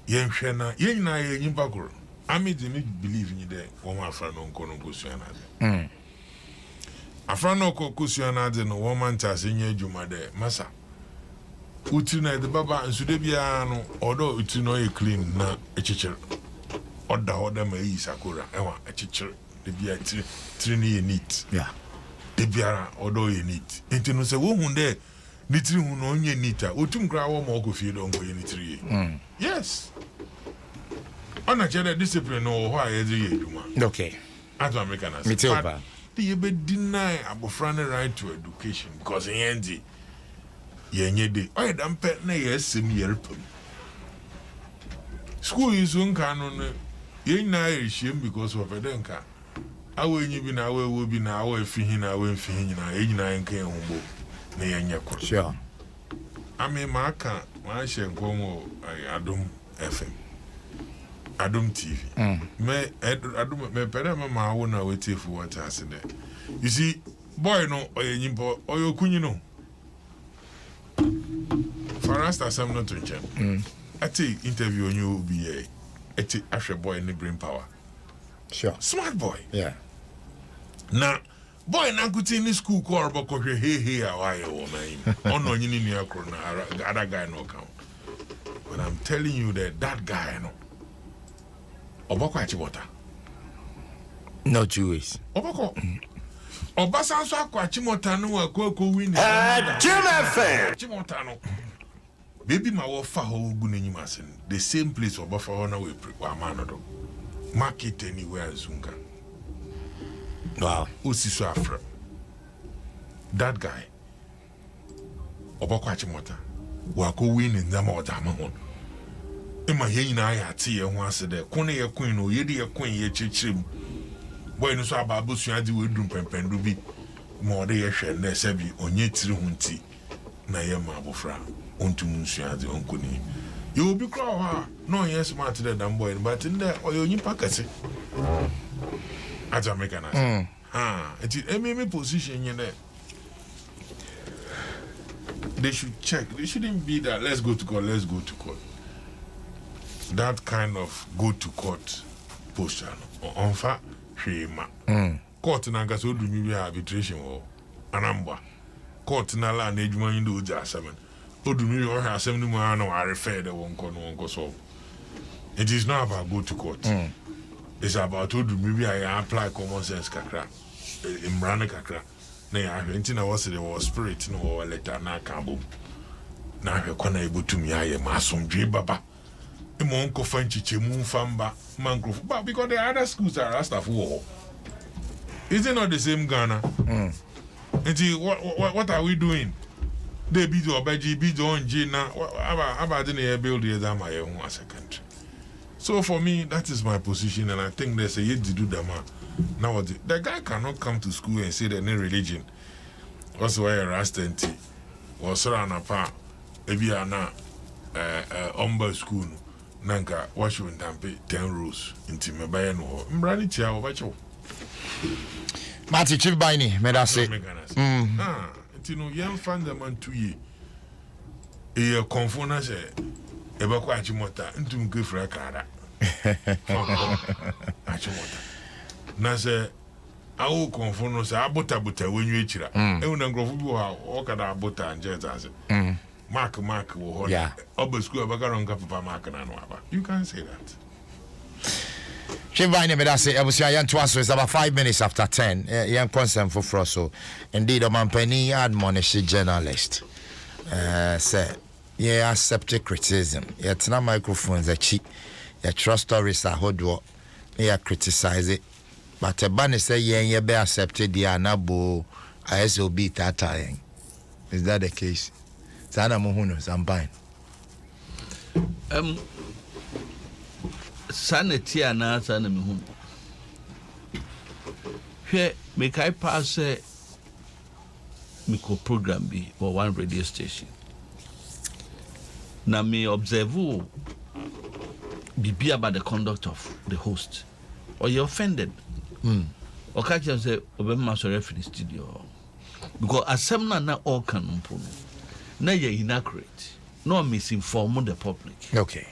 [SPEAKER 1] Yen Shana, Yen na Yen Bakuro. I made me believe in you there. One my friend on Kono Kusiana. A friend of Kusiana, no woman task in your Juma there, Massa. Utina the baba and Sudebiano, although it's no clean na a chicher. Order may Sakura, a chicher, the beer trini neat.
[SPEAKER 2] Yeah.
[SPEAKER 1] The beer, although you neat. And to know say, woman there, Nitri who no ye nita, Utum Grawa Moko feed on going tree. Yes. On a cheddar discipline or why every year,
[SPEAKER 2] okay.
[SPEAKER 1] As American as the be deny about friend right to education because in Andy. Yenye de oy dam pet na yesem yerpam school is un canon yen na yeshim because of edenka awenyi bi na awewo bi na awe fihin na awe fihin na enyina enkan humbo na yenye kro
[SPEAKER 2] sure
[SPEAKER 1] ame maka ma hyenkomo Adom FM Adom TV me Adom me pere ma wo na wetefu what as there you see boy no oyanyimpo oyokunyi no Farasta Sam not to him. I take interview on you be a Asher boy in the brain power.
[SPEAKER 2] Sure.
[SPEAKER 1] Smart boy.
[SPEAKER 2] Yeah.
[SPEAKER 1] Now, boy, now could in the school call about hey, why woman. Oh no, you need your corner, other guy no count. But I'm telling you that guy no. Obakwachi water.
[SPEAKER 2] No Jewish.
[SPEAKER 1] Obako. Obasanso akwachimota no akoko win.
[SPEAKER 4] Jim FM.
[SPEAKER 1] Chimota no. Baby ma wo fa ho gu n'enyim asen. The same place obafa ho na we wa manodo. Market anywhere zunga.
[SPEAKER 2] Wow.
[SPEAKER 1] Osiso afra. That guy. Obakwachimota. Wa ko win in zama odama ho. Ema ye nyina ya ate ye ho ase de. Ko ne ye queen no ye de ye queen ye chichirim. Boy no so ababu suadi we drum pempendu bi mo de ye hwe na se bi onye tiri hunti na ye ma abofra ontum suadi onkoni you will be craw no yes smart the damn boy but in there or you pakase as American it is me position in there they should check they shouldn't be that let's go to court that kind of go to court posture on fact hwema court na ga so do mi bi arbitration wo anamba court na la na ejuma yin do ja asem odu mi o ha asem ni mu ana wa refer de won ko so it is not about go to court it's about odu mi bi I apply common sense kakra imrane kakra na ya hwenti na was the spirit no letter na kabo na hwe kona ebotumi aye masomdwe baba imo nko fanchiche mu famba mangrove but because the other schools are Rasta for is it not the same Ghana what are we doing they be the obaji be the onji na about the build the exam I own as a country. So for me that is my position and I think there's a yet to do that man. Now the guy cannot come to school and say that any religion was why a Rasta was around a pa ebi ana omba school nanka washo ndampe 10 rules inti mebaye no mbrani tia obacho
[SPEAKER 2] Mati chief baini medase
[SPEAKER 1] inti no yam fan the man 2 year e konfona se e ba kwa achimota ntum kefra kara achimota na se awu konfono se abota wenyu echira e una ngrofo bi o kada abota anje tase Mark wo ho.
[SPEAKER 2] Yeah.
[SPEAKER 1] Oba school abagaro nka papa Mark na no aba. You can't say that.
[SPEAKER 2] Shivani medase ebusia yan twaso is about 5 minutes after 10. Yan concern for Froso. Indeed, Mampeni admonish journalist. Say yeah, accept criticism. It's not microphones a cheap. Yeah, trust stories are hodwo. Yeah, criticize it. But a banner say yeah, be accepted the anabo ISOB tata. Is that the case? Sana muhuno zampine.
[SPEAKER 3] Sanity ana sana muhuno. Here make I pass micro program be or one radio station. Na me observe be about the conduct of the host. Or you offended. Or catch and say Obama sorry for the studio. Because assembly na all can na you're inaccurate, no misinform the public.
[SPEAKER 2] Okay.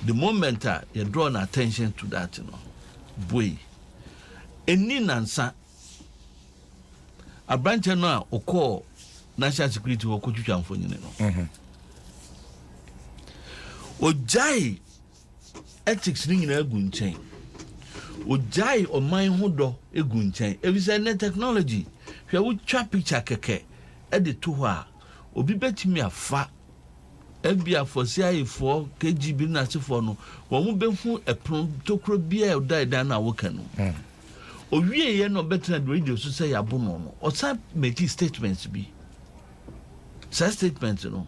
[SPEAKER 3] The moment you draw attention to that, boy, any nansa a branch now or call national security or could you jump for o jai ethics ring in a gun chain. O jai or mine hodo a gun chain. If it's any technology, you would trap picture keke at the 2 hours. Obi betimi afa ebia for CIA for KGB na sefo no wo mu behu epron tokro bia o na woka no owie ye no betra radio so say yabo no o sa make statements bi sa statement no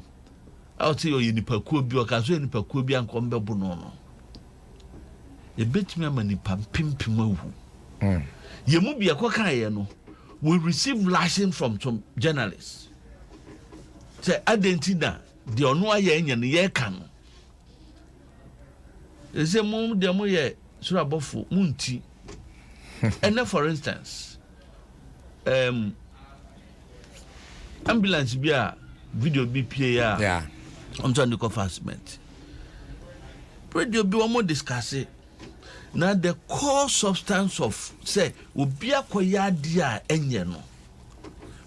[SPEAKER 3] out say o nipa kuo bi o ka so nipa kuo bi anko mbebo no e betimi amanipa pimpim awu ye mu bia ko kan ye no we receive lashing from some journalists. Say identina the ono aye nya ne ye ka no ese mum de mo ye sura bofo munti and for instance ambulance bi a video bi pie ya
[SPEAKER 2] yeah
[SPEAKER 3] I'm trying to confirmation radio bi wo mo discuss na the core substance of say obi akoya ade a enye no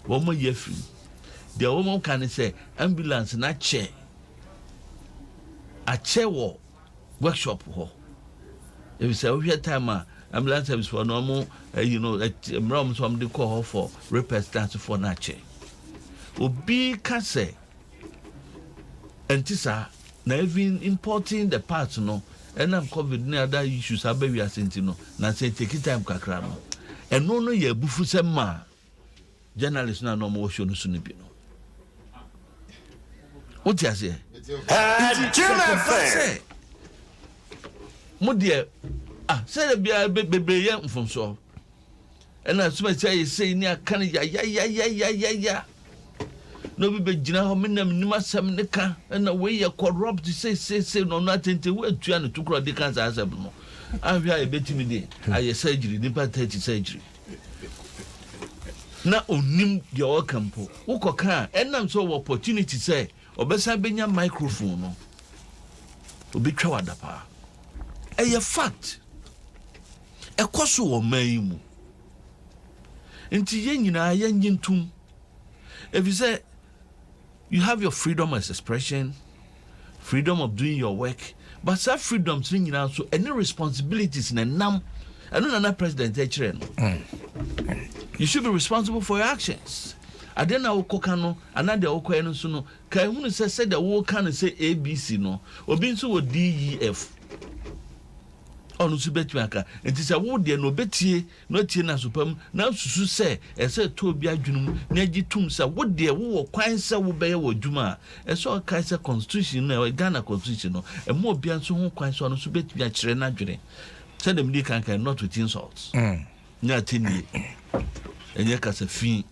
[SPEAKER 3] wo mo ye fi the woman can say ambulance na chair a chair wo workshop ho if say we time ambulance service for normal you know mrom so am dey call for representative for na chair obi ka say entisa na even importing the parts no and am covid na other issues abawi asenti no na say take time kakra no eno no ye bufu sema journalist na no mo show no so no bi no what you say? Mudia, say be from so. And as much as say near Canada, ya. No be Gina Hominum Nimasam Nika, and away you corrupt to say no nothing to wait to grow the cancer as a no. I'm very betting me. I surgery, nipa 30 surgery. Na onim the Ocampo, Ukoka, and I'm so opportunity say. Obesa benya microphone no obi twa wadapa a fact ekoso wo man mu nti yen nyina yen ntum if you say you have your freedom of expression, freedom of doing your work, but that freedom to nyina so any responsibilities na nam eno na president you should be responsible for your actions. Adena wokoka no anade wokoe no so no kai hunu se the woka no say ABC no obi nso wo DEF onu su betu aka enti se wo de no betie no tie na sopam na susu se ese to obi adwunum na agitum se wo de wo kwan se wo beye wo dwuma ese o kai se constitution na Ghana constitution no e mo obi anso ho kwan se onu su betu a kire na dwene se dem di kan not with insults nya tini enye ka se fin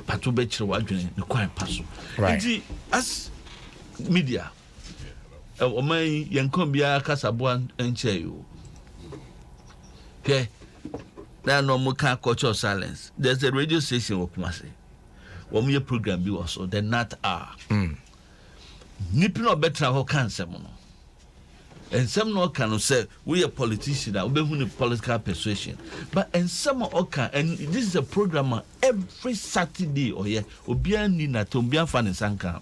[SPEAKER 3] pato be kire wadwene ne kwan paso enti as media o man yankon bia kasabo enche yo okay that no muka culture of silence. There's a radio station of Kumasi one year program be also the not nipping or better how can someone and some no can say we a politician that we have political persuasion but and some okay and this is a program every Saturday or yeah obian ni na tombia fan sanka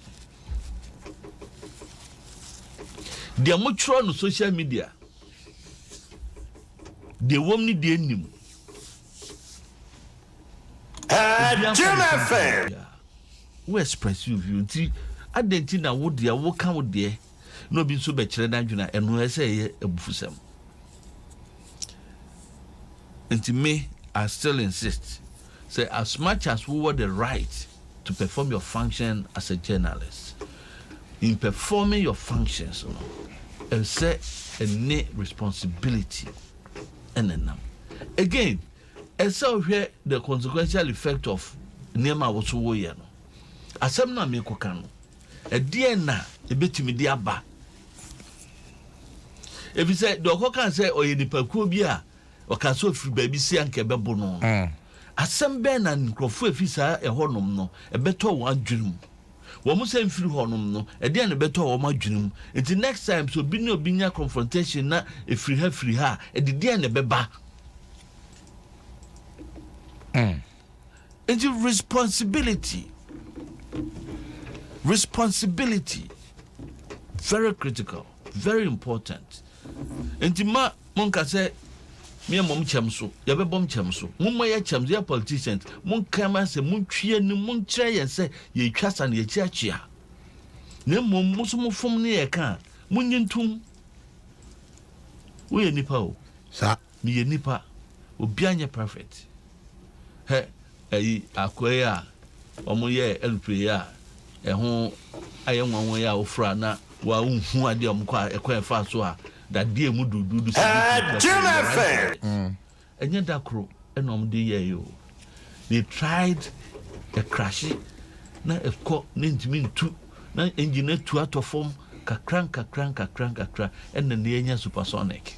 [SPEAKER 3] they are much on social media the woman the enim
[SPEAKER 4] Jim FM
[SPEAKER 3] we express you ti adentina wo dia wo kan wo de no bi so be kire na dwuna eno say ebufusem and me I still insist say as much as we were the right to perform your function as a journalist in performing your functions and say any responsibility and then again and so here the consequential effect of nema was wo ye no asem na me koka no e de na e betimi de aba if you say do koka say oye nipakuo bi a o ka so firi ba bi si anke bebo no asem be na nkrofo afisa e honom no e beto wo adwurum wo mo sem firi honom no e de na beto wo madwurum until next time so bi no bi nya confrontation na e firi ha e de na beba it's responsibility very critical, very important. Intima monka say me mom chemso ya be bom chemso mumma ya chemso ya politicians mon kama say mon twie ni mon kire ye say ye twasa na ye chiachia na mom muso mo fom ne ye ka mon nyintum we ye nipa o
[SPEAKER 2] sa
[SPEAKER 3] me ye nipa obi anya perfect he ayi akoya omo ye elpre ya ho aye nwanwo ya ofra na wa unhu ade omkwa ekwa fa so a da die mu dudu
[SPEAKER 4] Jim FM
[SPEAKER 3] enye dakro enom de ye yo they tried a crash na ekọ na ntimi ntu na engine tu atofom kakran enne ne enya supersonic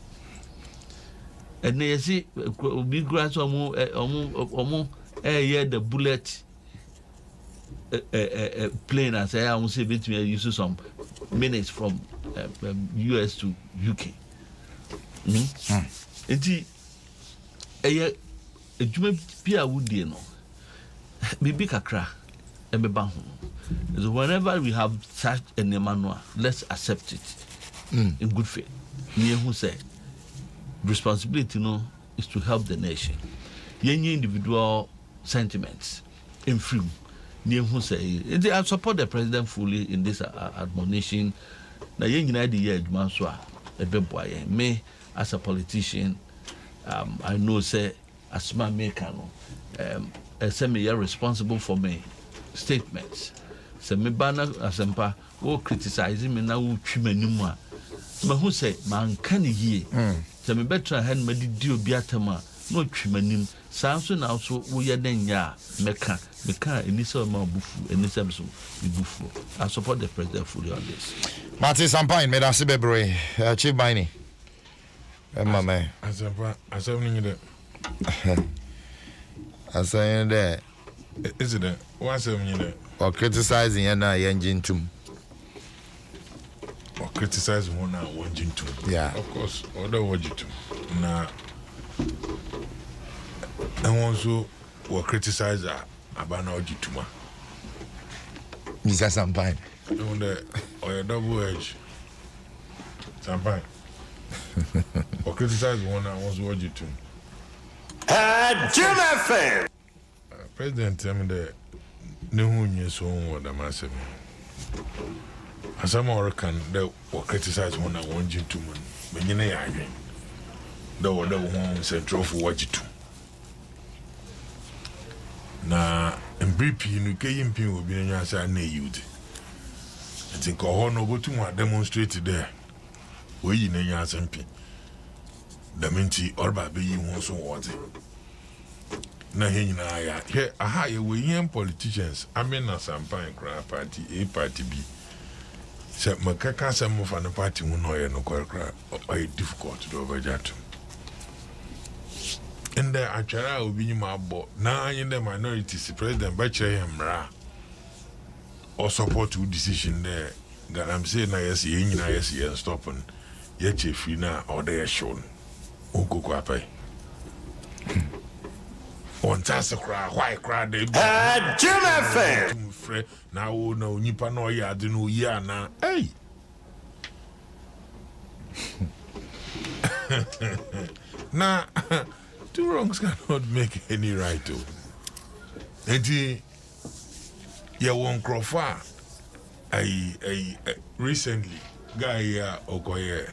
[SPEAKER 3] enne yesi obi grass omo yeah the bullet plane as I almost say between use some minutes from US to UK. Enti ejuma bia wudie no bibi kakra emeba ho. So whenever we have such a manual, let's accept it in good faith. Me who say responsibility is to help the nation. Yenye individual sentiments in freedom. I support the president fully in this admonition. Na yenye di ye adwuma so a ebeboaye. Me as a politician, I know say as my maker say me are responsible for me statements. Say me bana asempa wo criticize me na wo twi manim a me who say man kan yie. Say me better hand me di obi atama no twi manim. Sanso na so wo ye den ya meka enisa ma bufu enisa so bufu. I support the president fully on this.
[SPEAKER 2] Martin Sampain me da se bebre chief bini mama
[SPEAKER 1] asem ni de
[SPEAKER 2] asan de
[SPEAKER 1] is it what asem ni de
[SPEAKER 2] or criticizing na yenjintum
[SPEAKER 1] or criticizing one na wajintum
[SPEAKER 2] yeah
[SPEAKER 1] of course other wajitum na And also were criticized Abana Ojituma.
[SPEAKER 2] Mr. Sampine.
[SPEAKER 1] On the or double edge. Sampine. Or criticized one I was Ojituma.
[SPEAKER 4] Jim FM.
[SPEAKER 1] President tell me that no one is on what I'm saying. As some American that were criticized when I want you to man. But you know, I agree. The one central for what you do. Na MPP no KMP will be in your side near you. I think a horn go to my demonstrate there. Where you name your SMP. The minty or baby you want so what it. Na here na ya. Here, aha, you young politicians. I mean, na Sampine Cry Party A, Party B. So, Makaka some of an party will know no cry or difficult to overjudge. And the Achara will be my board. Now, in the minorities, the president Bachelor Mra or support to decision there. That I'm saying, I see, stopping. Yet, if you now or they are shown. Uncle Quape. On Tassa cry, why cry they
[SPEAKER 4] Jim FM.
[SPEAKER 1] Now, no, Nipanoya, I don't know, yeah, now, hey. Now, two wrongs cannot make any right to. And you won't crow far. I recently guy Okoye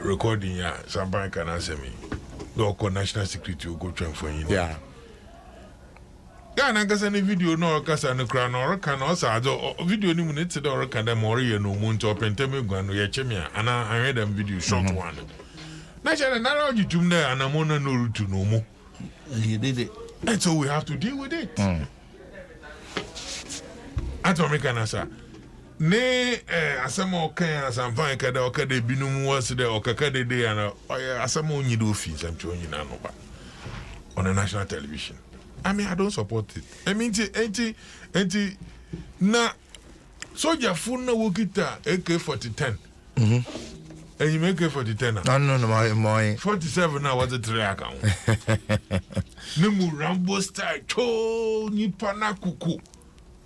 [SPEAKER 1] recording somebody can answer me. The national security will go train for you.
[SPEAKER 2] Yeah.
[SPEAKER 1] Ghana kasa ni video no kasa no kra no ka no sa ado video ni mu ne te do ka dem ore ye no mu nto Mpensenpensenmu no ye chemia ana I heard them video short one. Na chere na ra ojitum na anamona no rutu no mu.
[SPEAKER 3] He did it.
[SPEAKER 1] And so we have to deal with it. Atomic anasa. Ne asamo kan asampan kada o kada binum was there o kaka de ana asamo nyido fi samcho nyina no ba on a national television. I mean, I don't support it. I mean, enti na soldier phone no wokita AK-4010. And you make AK-4010 now.
[SPEAKER 2] No, my
[SPEAKER 1] 47 now was a 3 account. Nemu Rambo style cho ni pana kuku.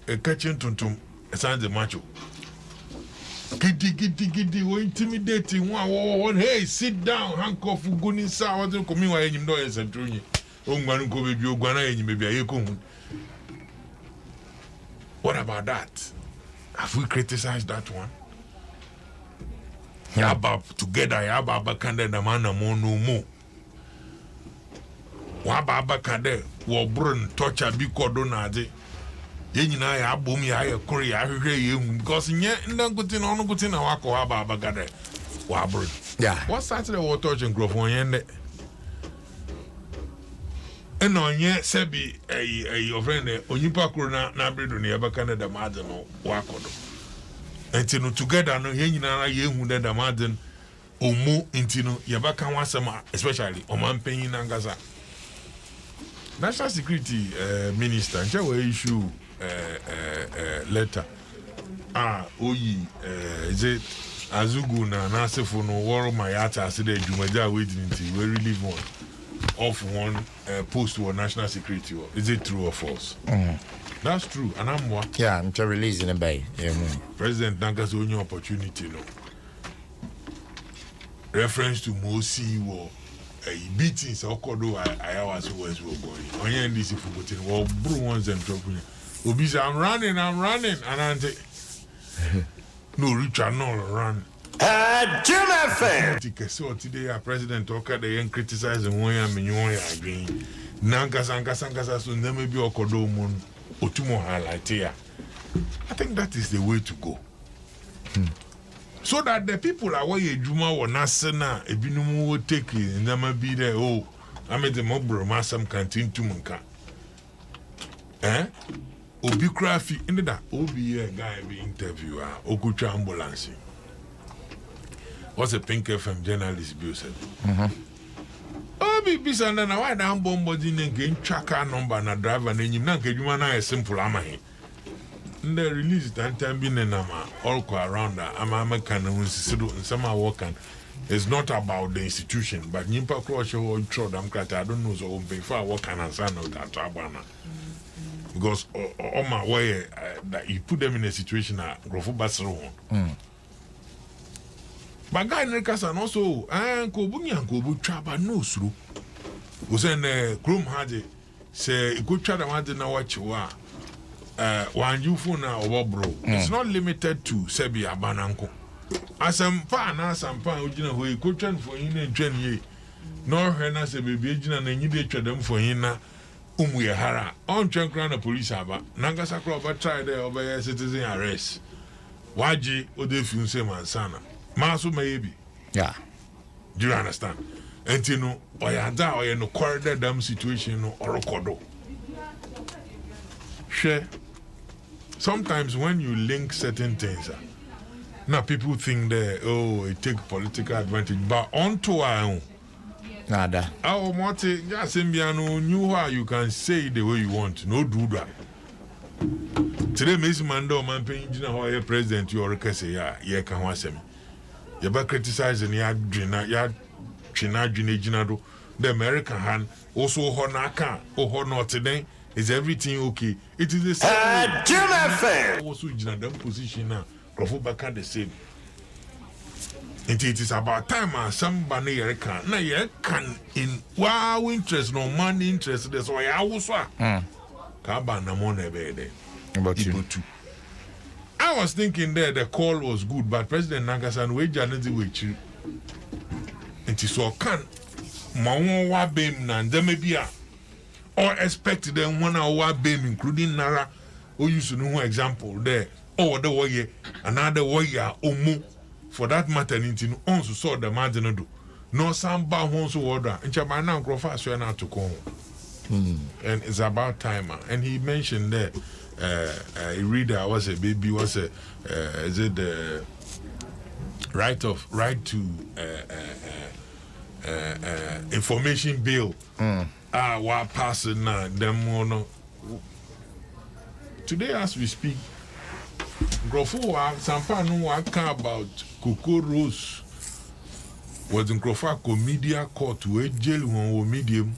[SPEAKER 1] A catching tuntum. A sign the macho. Giddy, we intimidating one. Hey, sit down, handcuff, guni sa. What do you come in? Why you know it's a true? What about that? Have we criticized that one? Yaba together, Yaba Kande the man no more. Waba Kande, Wabron, torture, be cordonade. Yenina, ya boom, ya Korea, because in yet, and then good in on good in a wako Waba Bagade. Wabron.
[SPEAKER 2] Yeah.
[SPEAKER 1] What Saturday war torching grove one end? And on yet, Sebi, your friend, Onipa Kurna, Nabrido, near Canada, Madden, or Wakodo. And together, no Yenina, you then the Madden, or Mo Intino, Yabakan Wasama, especially Oman Penny Nangaza. National Security Minister, and shall issue letter. Is it Azugu na Nasefo no Woro Mayata said Jumaja waiting until we relieve one. Of one post-war national security war. Is it true or false? That's true. And I'm what?
[SPEAKER 2] Yeah, I'm releasing a bay.
[SPEAKER 1] President Nanga's only opportunity, no. Reference to Mosi war. Beatings or Kodo, I was always going. On your NDC for putting war, brew ones and dropping. Obisa, I'm running, and I'm no, Richard, no, run.
[SPEAKER 4] Jim FM.
[SPEAKER 1] So today, our president okay the young criticizing one and you again. Nankasa, so there may be a Kodomon or two more highlight here. I think that is the way to go. So that the people are where Juma or Nasana, a binumu will take it, and there may be there. Oh, I made the mobile massam canteen to Munka. Obiography in that Obi a guy be interviewer, Okucha ambulance. What's a Pink FM journalist bill said? Obi Bisanda na why down bombarding again tracker number na driver na him na kejuma na a simple amahi. The release that time being nama all go around that ama can who sido in some work and It's not about the institution, but Nimpa Cross or Trodam Crat, I don't know, so before what can I say no that Trabana. Because on my way, that you put them in a situation that Grofo Basro. But Guy Nekas and also, and Kobunya and Kobu Traba no through. Was in the Chrome Hardy say, a good child, I want to know what you are. One you for now, bro. It's not limited to Sebi Abananko. As I'm fan, as I'm fan, you know, who you could train for in a journey. Nor Hena se baby, and then you did them for Hina. Hara on Chankran police haba Nangasa Club tried there over citizen arrest. Waji Odefu Nsem Ansana. Masu maybe.
[SPEAKER 2] Yeah.
[SPEAKER 1] Do you understand? And you know, Oyada or no corridor dam situation or Kodo. Share. Sometimes when you link certain things, now people think that it take political advantage, but onto our own.
[SPEAKER 2] Nada.
[SPEAKER 1] Our Monte, just knew how you can say it the way you want. No do that. Today, Miss Mando, man, paying how a president, you are say, yeah, can watch him. You better criticize and yard Chinado, the American hand, also Honaka, or not today. Is everything okay? It is the same.
[SPEAKER 4] Jim FM.
[SPEAKER 1] Also, in that position now, Profobaka the same. It is about time somebody can. Now you can in wow interest, no money interest. That's why I was Kabana money bed.
[SPEAKER 2] About you
[SPEAKER 1] too. I was thinking there the call was good, but President Nagasan we janeti with you. It is so can Mawa Bem and Demebia or expect them 1 hour Bem, including Nara, who used to know example there, or the way another warrior Omo. For that matter, you also saw the margin do. No samba wants to order. And Chabana Grofas were not to come. And it's about time. And he mentioned that a reader was a baby, was a is it the right to information bill. While passing them on. Today, as we speak, Grofo Sampano waka about Coco Rose was in Grofako media court where jail one medium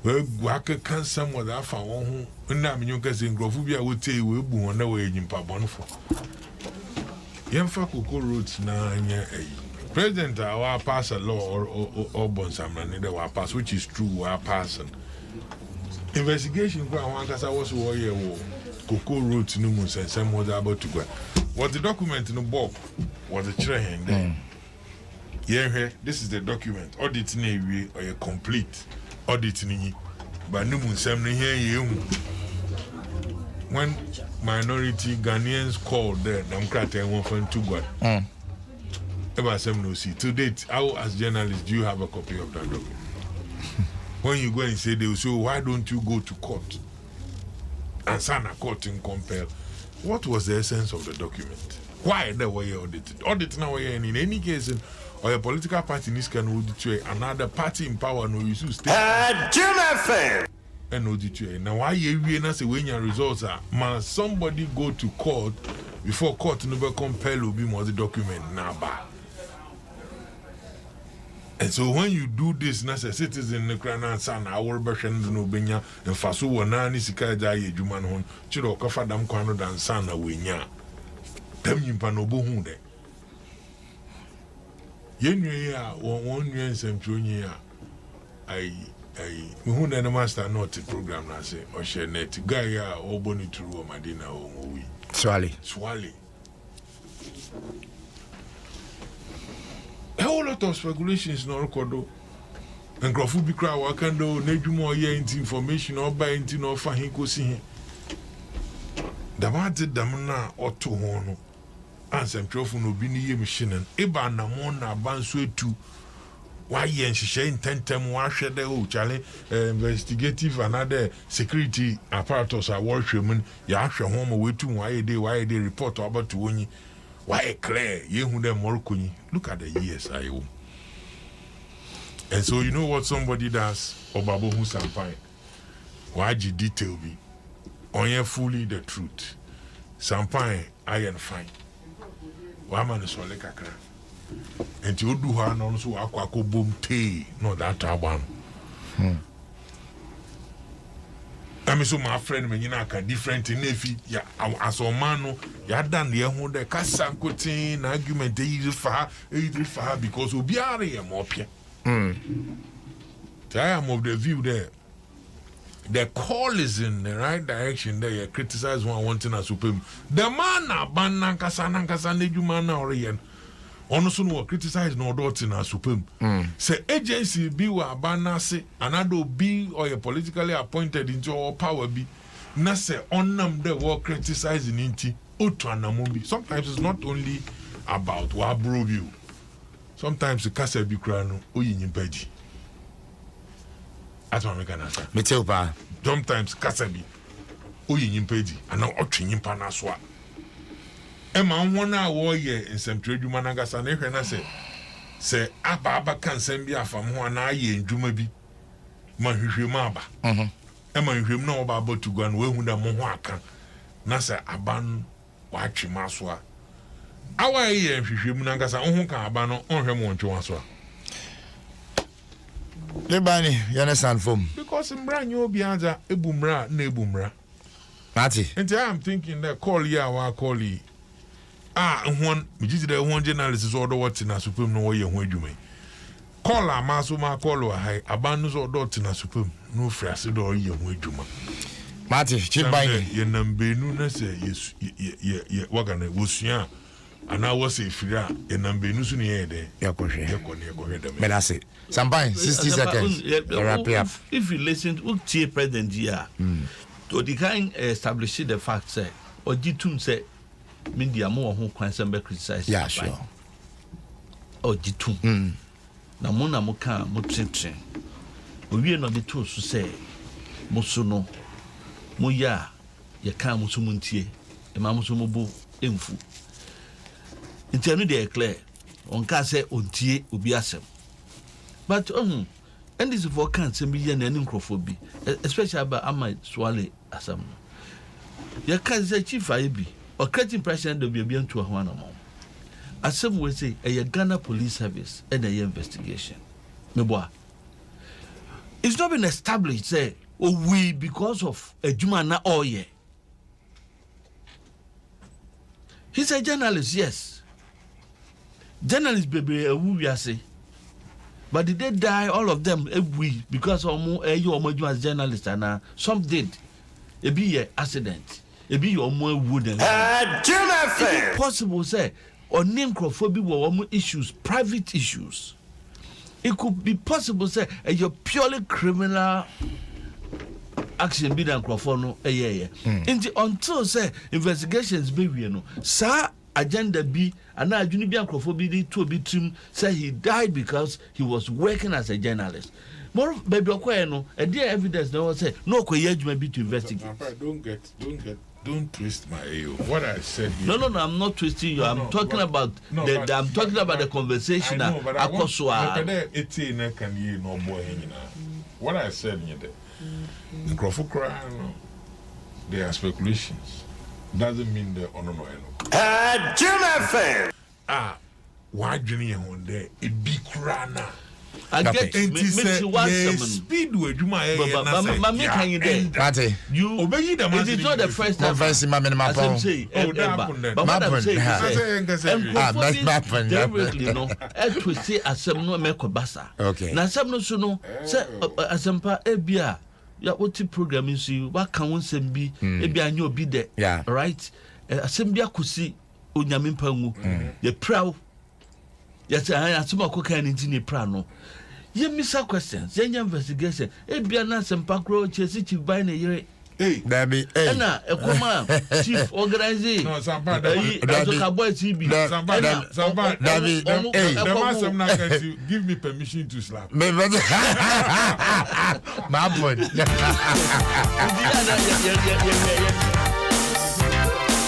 [SPEAKER 1] where Waka can some of that for one who Naminyokas in Grofubia would say we boo on the way in Pabonfo. Yemfa Coco Rose na President our pass a law or Bonsamran in the pass, which is true, our passing. Investigation because I was warrior war. Coco wrote no more and some was about to go. What the document in the book was a train there. Yeah, this is the document. Audit navy or a complete audit ni. But no more some here you. When minority Ghanaians called there, Democrat and one from Tugwa. Ever some no see. To date, how as journalists do you have a copy of that document? When you go and say they will say, why don't you go to court? And sign a court and compel. What was the essence of the document? Why they were audited? Audit now in any case, or a political party in this can audit another party in power no use to stay.
[SPEAKER 4] Jim FM.
[SPEAKER 1] And audit now why you not say when your results are must somebody go to court before court never compel will be more the document now bad. And so when you do this, as a citizen, the Krana San, our version no benya, and Fasu Wanani Sika Jay Juman Hon, Chiro Kafa Dam Kwano Dan Sana Winya. Them Yimpanobu Hunde. Yenuya, 1 year and some 2 years. Who and master not the program, I say, or share net, Gaia, or Bonnie to Madina, or we. Swally. A whole lot of speculations no record. And Crawford be cry, I can do Nejumo year into information or buy into no Fahinko see. The Mati Damana or two hono. And some trophy no bini machine and Eba Namona Banswe to why yen she intentem wash the whole challenge investigative another security apparatus are worshiping Yasha home away to why they report about to win. Why clear? You who them more kuni. Look at the years I owe. And so you know what somebody does? Obabo who sampine. Why the detail be? On fully the truth. Sampine, I am fine. Why man is kakra. and you do her no so aqua boom tea, no that taban. I mean, so my friend, when you know, different in if ya as a man, ya done the whole the Cassan Cotin argument, either for because we are a mopia. I am of the view there. The call is in the right direction there. You criticize one wanting a supreme. The man, Banna Casana Casana, you man, or yen. Honestly, no criticize no dots in a supreme. Say agency be wa Banna say, another be or a politically appointed into our power be. Na say on them the war criticizing into Utranamumbi. Sometimes it's not only about what bro view. Sometimes the Casa be crano, Uyin Peji. That's what I can answer.
[SPEAKER 2] Me tell pa.
[SPEAKER 1] Sometimes Kasabi, Uyin Pedi, and now Otrin Panaswa. Emma, 1 hour in some trade Managas and I say, Ababa can send me from 1 hour in Jumabi. Mahimaba. Emma, you know about to go and where the Mohaka. Nasa Aban, watch Maswa. Our year, if you Munagasa, Onka Abano, on her one to answer.
[SPEAKER 2] Lebani, you understand from?
[SPEAKER 1] Because in brand new Bianza, a boomra, nebumra.
[SPEAKER 2] Mati.
[SPEAKER 1] And I'm thinking that call ya or call ye. One, which is the one journalist is order what's in a supreme no way you may. Call a masuma call or high, abandons or dot in a supreme, no fracid or you may do.
[SPEAKER 2] Mati, Chibani.
[SPEAKER 1] Your number, no, say, yes, ye, what can it was ya. And I was a fira, your number, no sooner there.
[SPEAKER 2] Medase. Sampai 60 seconds.
[SPEAKER 3] If you listen to President here, to the kind establish the fact say, or Jitum say, media more who can some criticize.
[SPEAKER 2] Yeah, sure.
[SPEAKER 3] Or Jitum. Namona Moka, Mutsin. We are not the tools to say, Mosuno, Moya, Yaka Musumuntie, and Mamusumubu, Infu. Intenu de eclair, on can say Untie Ubiasem. But and this for cancer be an incrophobia, especially about Amai Swale Assam. Your cousin chief I be, or creating president of be to a one among. As some will say, a Ghana police service and a investigation. Meboa. It's not been established, say, we because of a Jumana or ye. He's a journalist, yes. Journalist baby, who we are say. But did they die, all of them, we, because you as journalists, and some did. It be an accident. It be your more wooden. It's possible, say, or name crophobia were issues, private issues. It could be possible, say, your purely criminal action be done crofono, until, say, investigations be, sir. Agenda B and now Junibian Crawford to be trim say he died because he was working as a journalist. More baby no a dear evidence no say no judgment be to investigate.
[SPEAKER 1] Don't twist my AO. What I said here.
[SPEAKER 3] No, I'm not twisting you. I'm talking about I'm talking about the conversation.
[SPEAKER 1] What I said here the Crawford cry there are speculations. Doesn't mean the honor no.
[SPEAKER 4] Jim FM.
[SPEAKER 1] Why Junior one day? It be crana.
[SPEAKER 3] I get
[SPEAKER 1] speed with my
[SPEAKER 3] you obey them. It is not the first time.
[SPEAKER 2] Okay.
[SPEAKER 3] Now some no so say asempa ebia ya oti programming so what can one sem bi ebia anyo bi there. Right? Asembia kusi Onyamimpangu ye proud yet I assume cocaine in the prano. Ye miss questions, ye investigation, Ebiana Sempacro, Chesi buying a year.
[SPEAKER 2] Hey, Baby,
[SPEAKER 3] Anna, a command, chief organizing. No, somebody,
[SPEAKER 1] give me permission to slap.
[SPEAKER 2] My boy.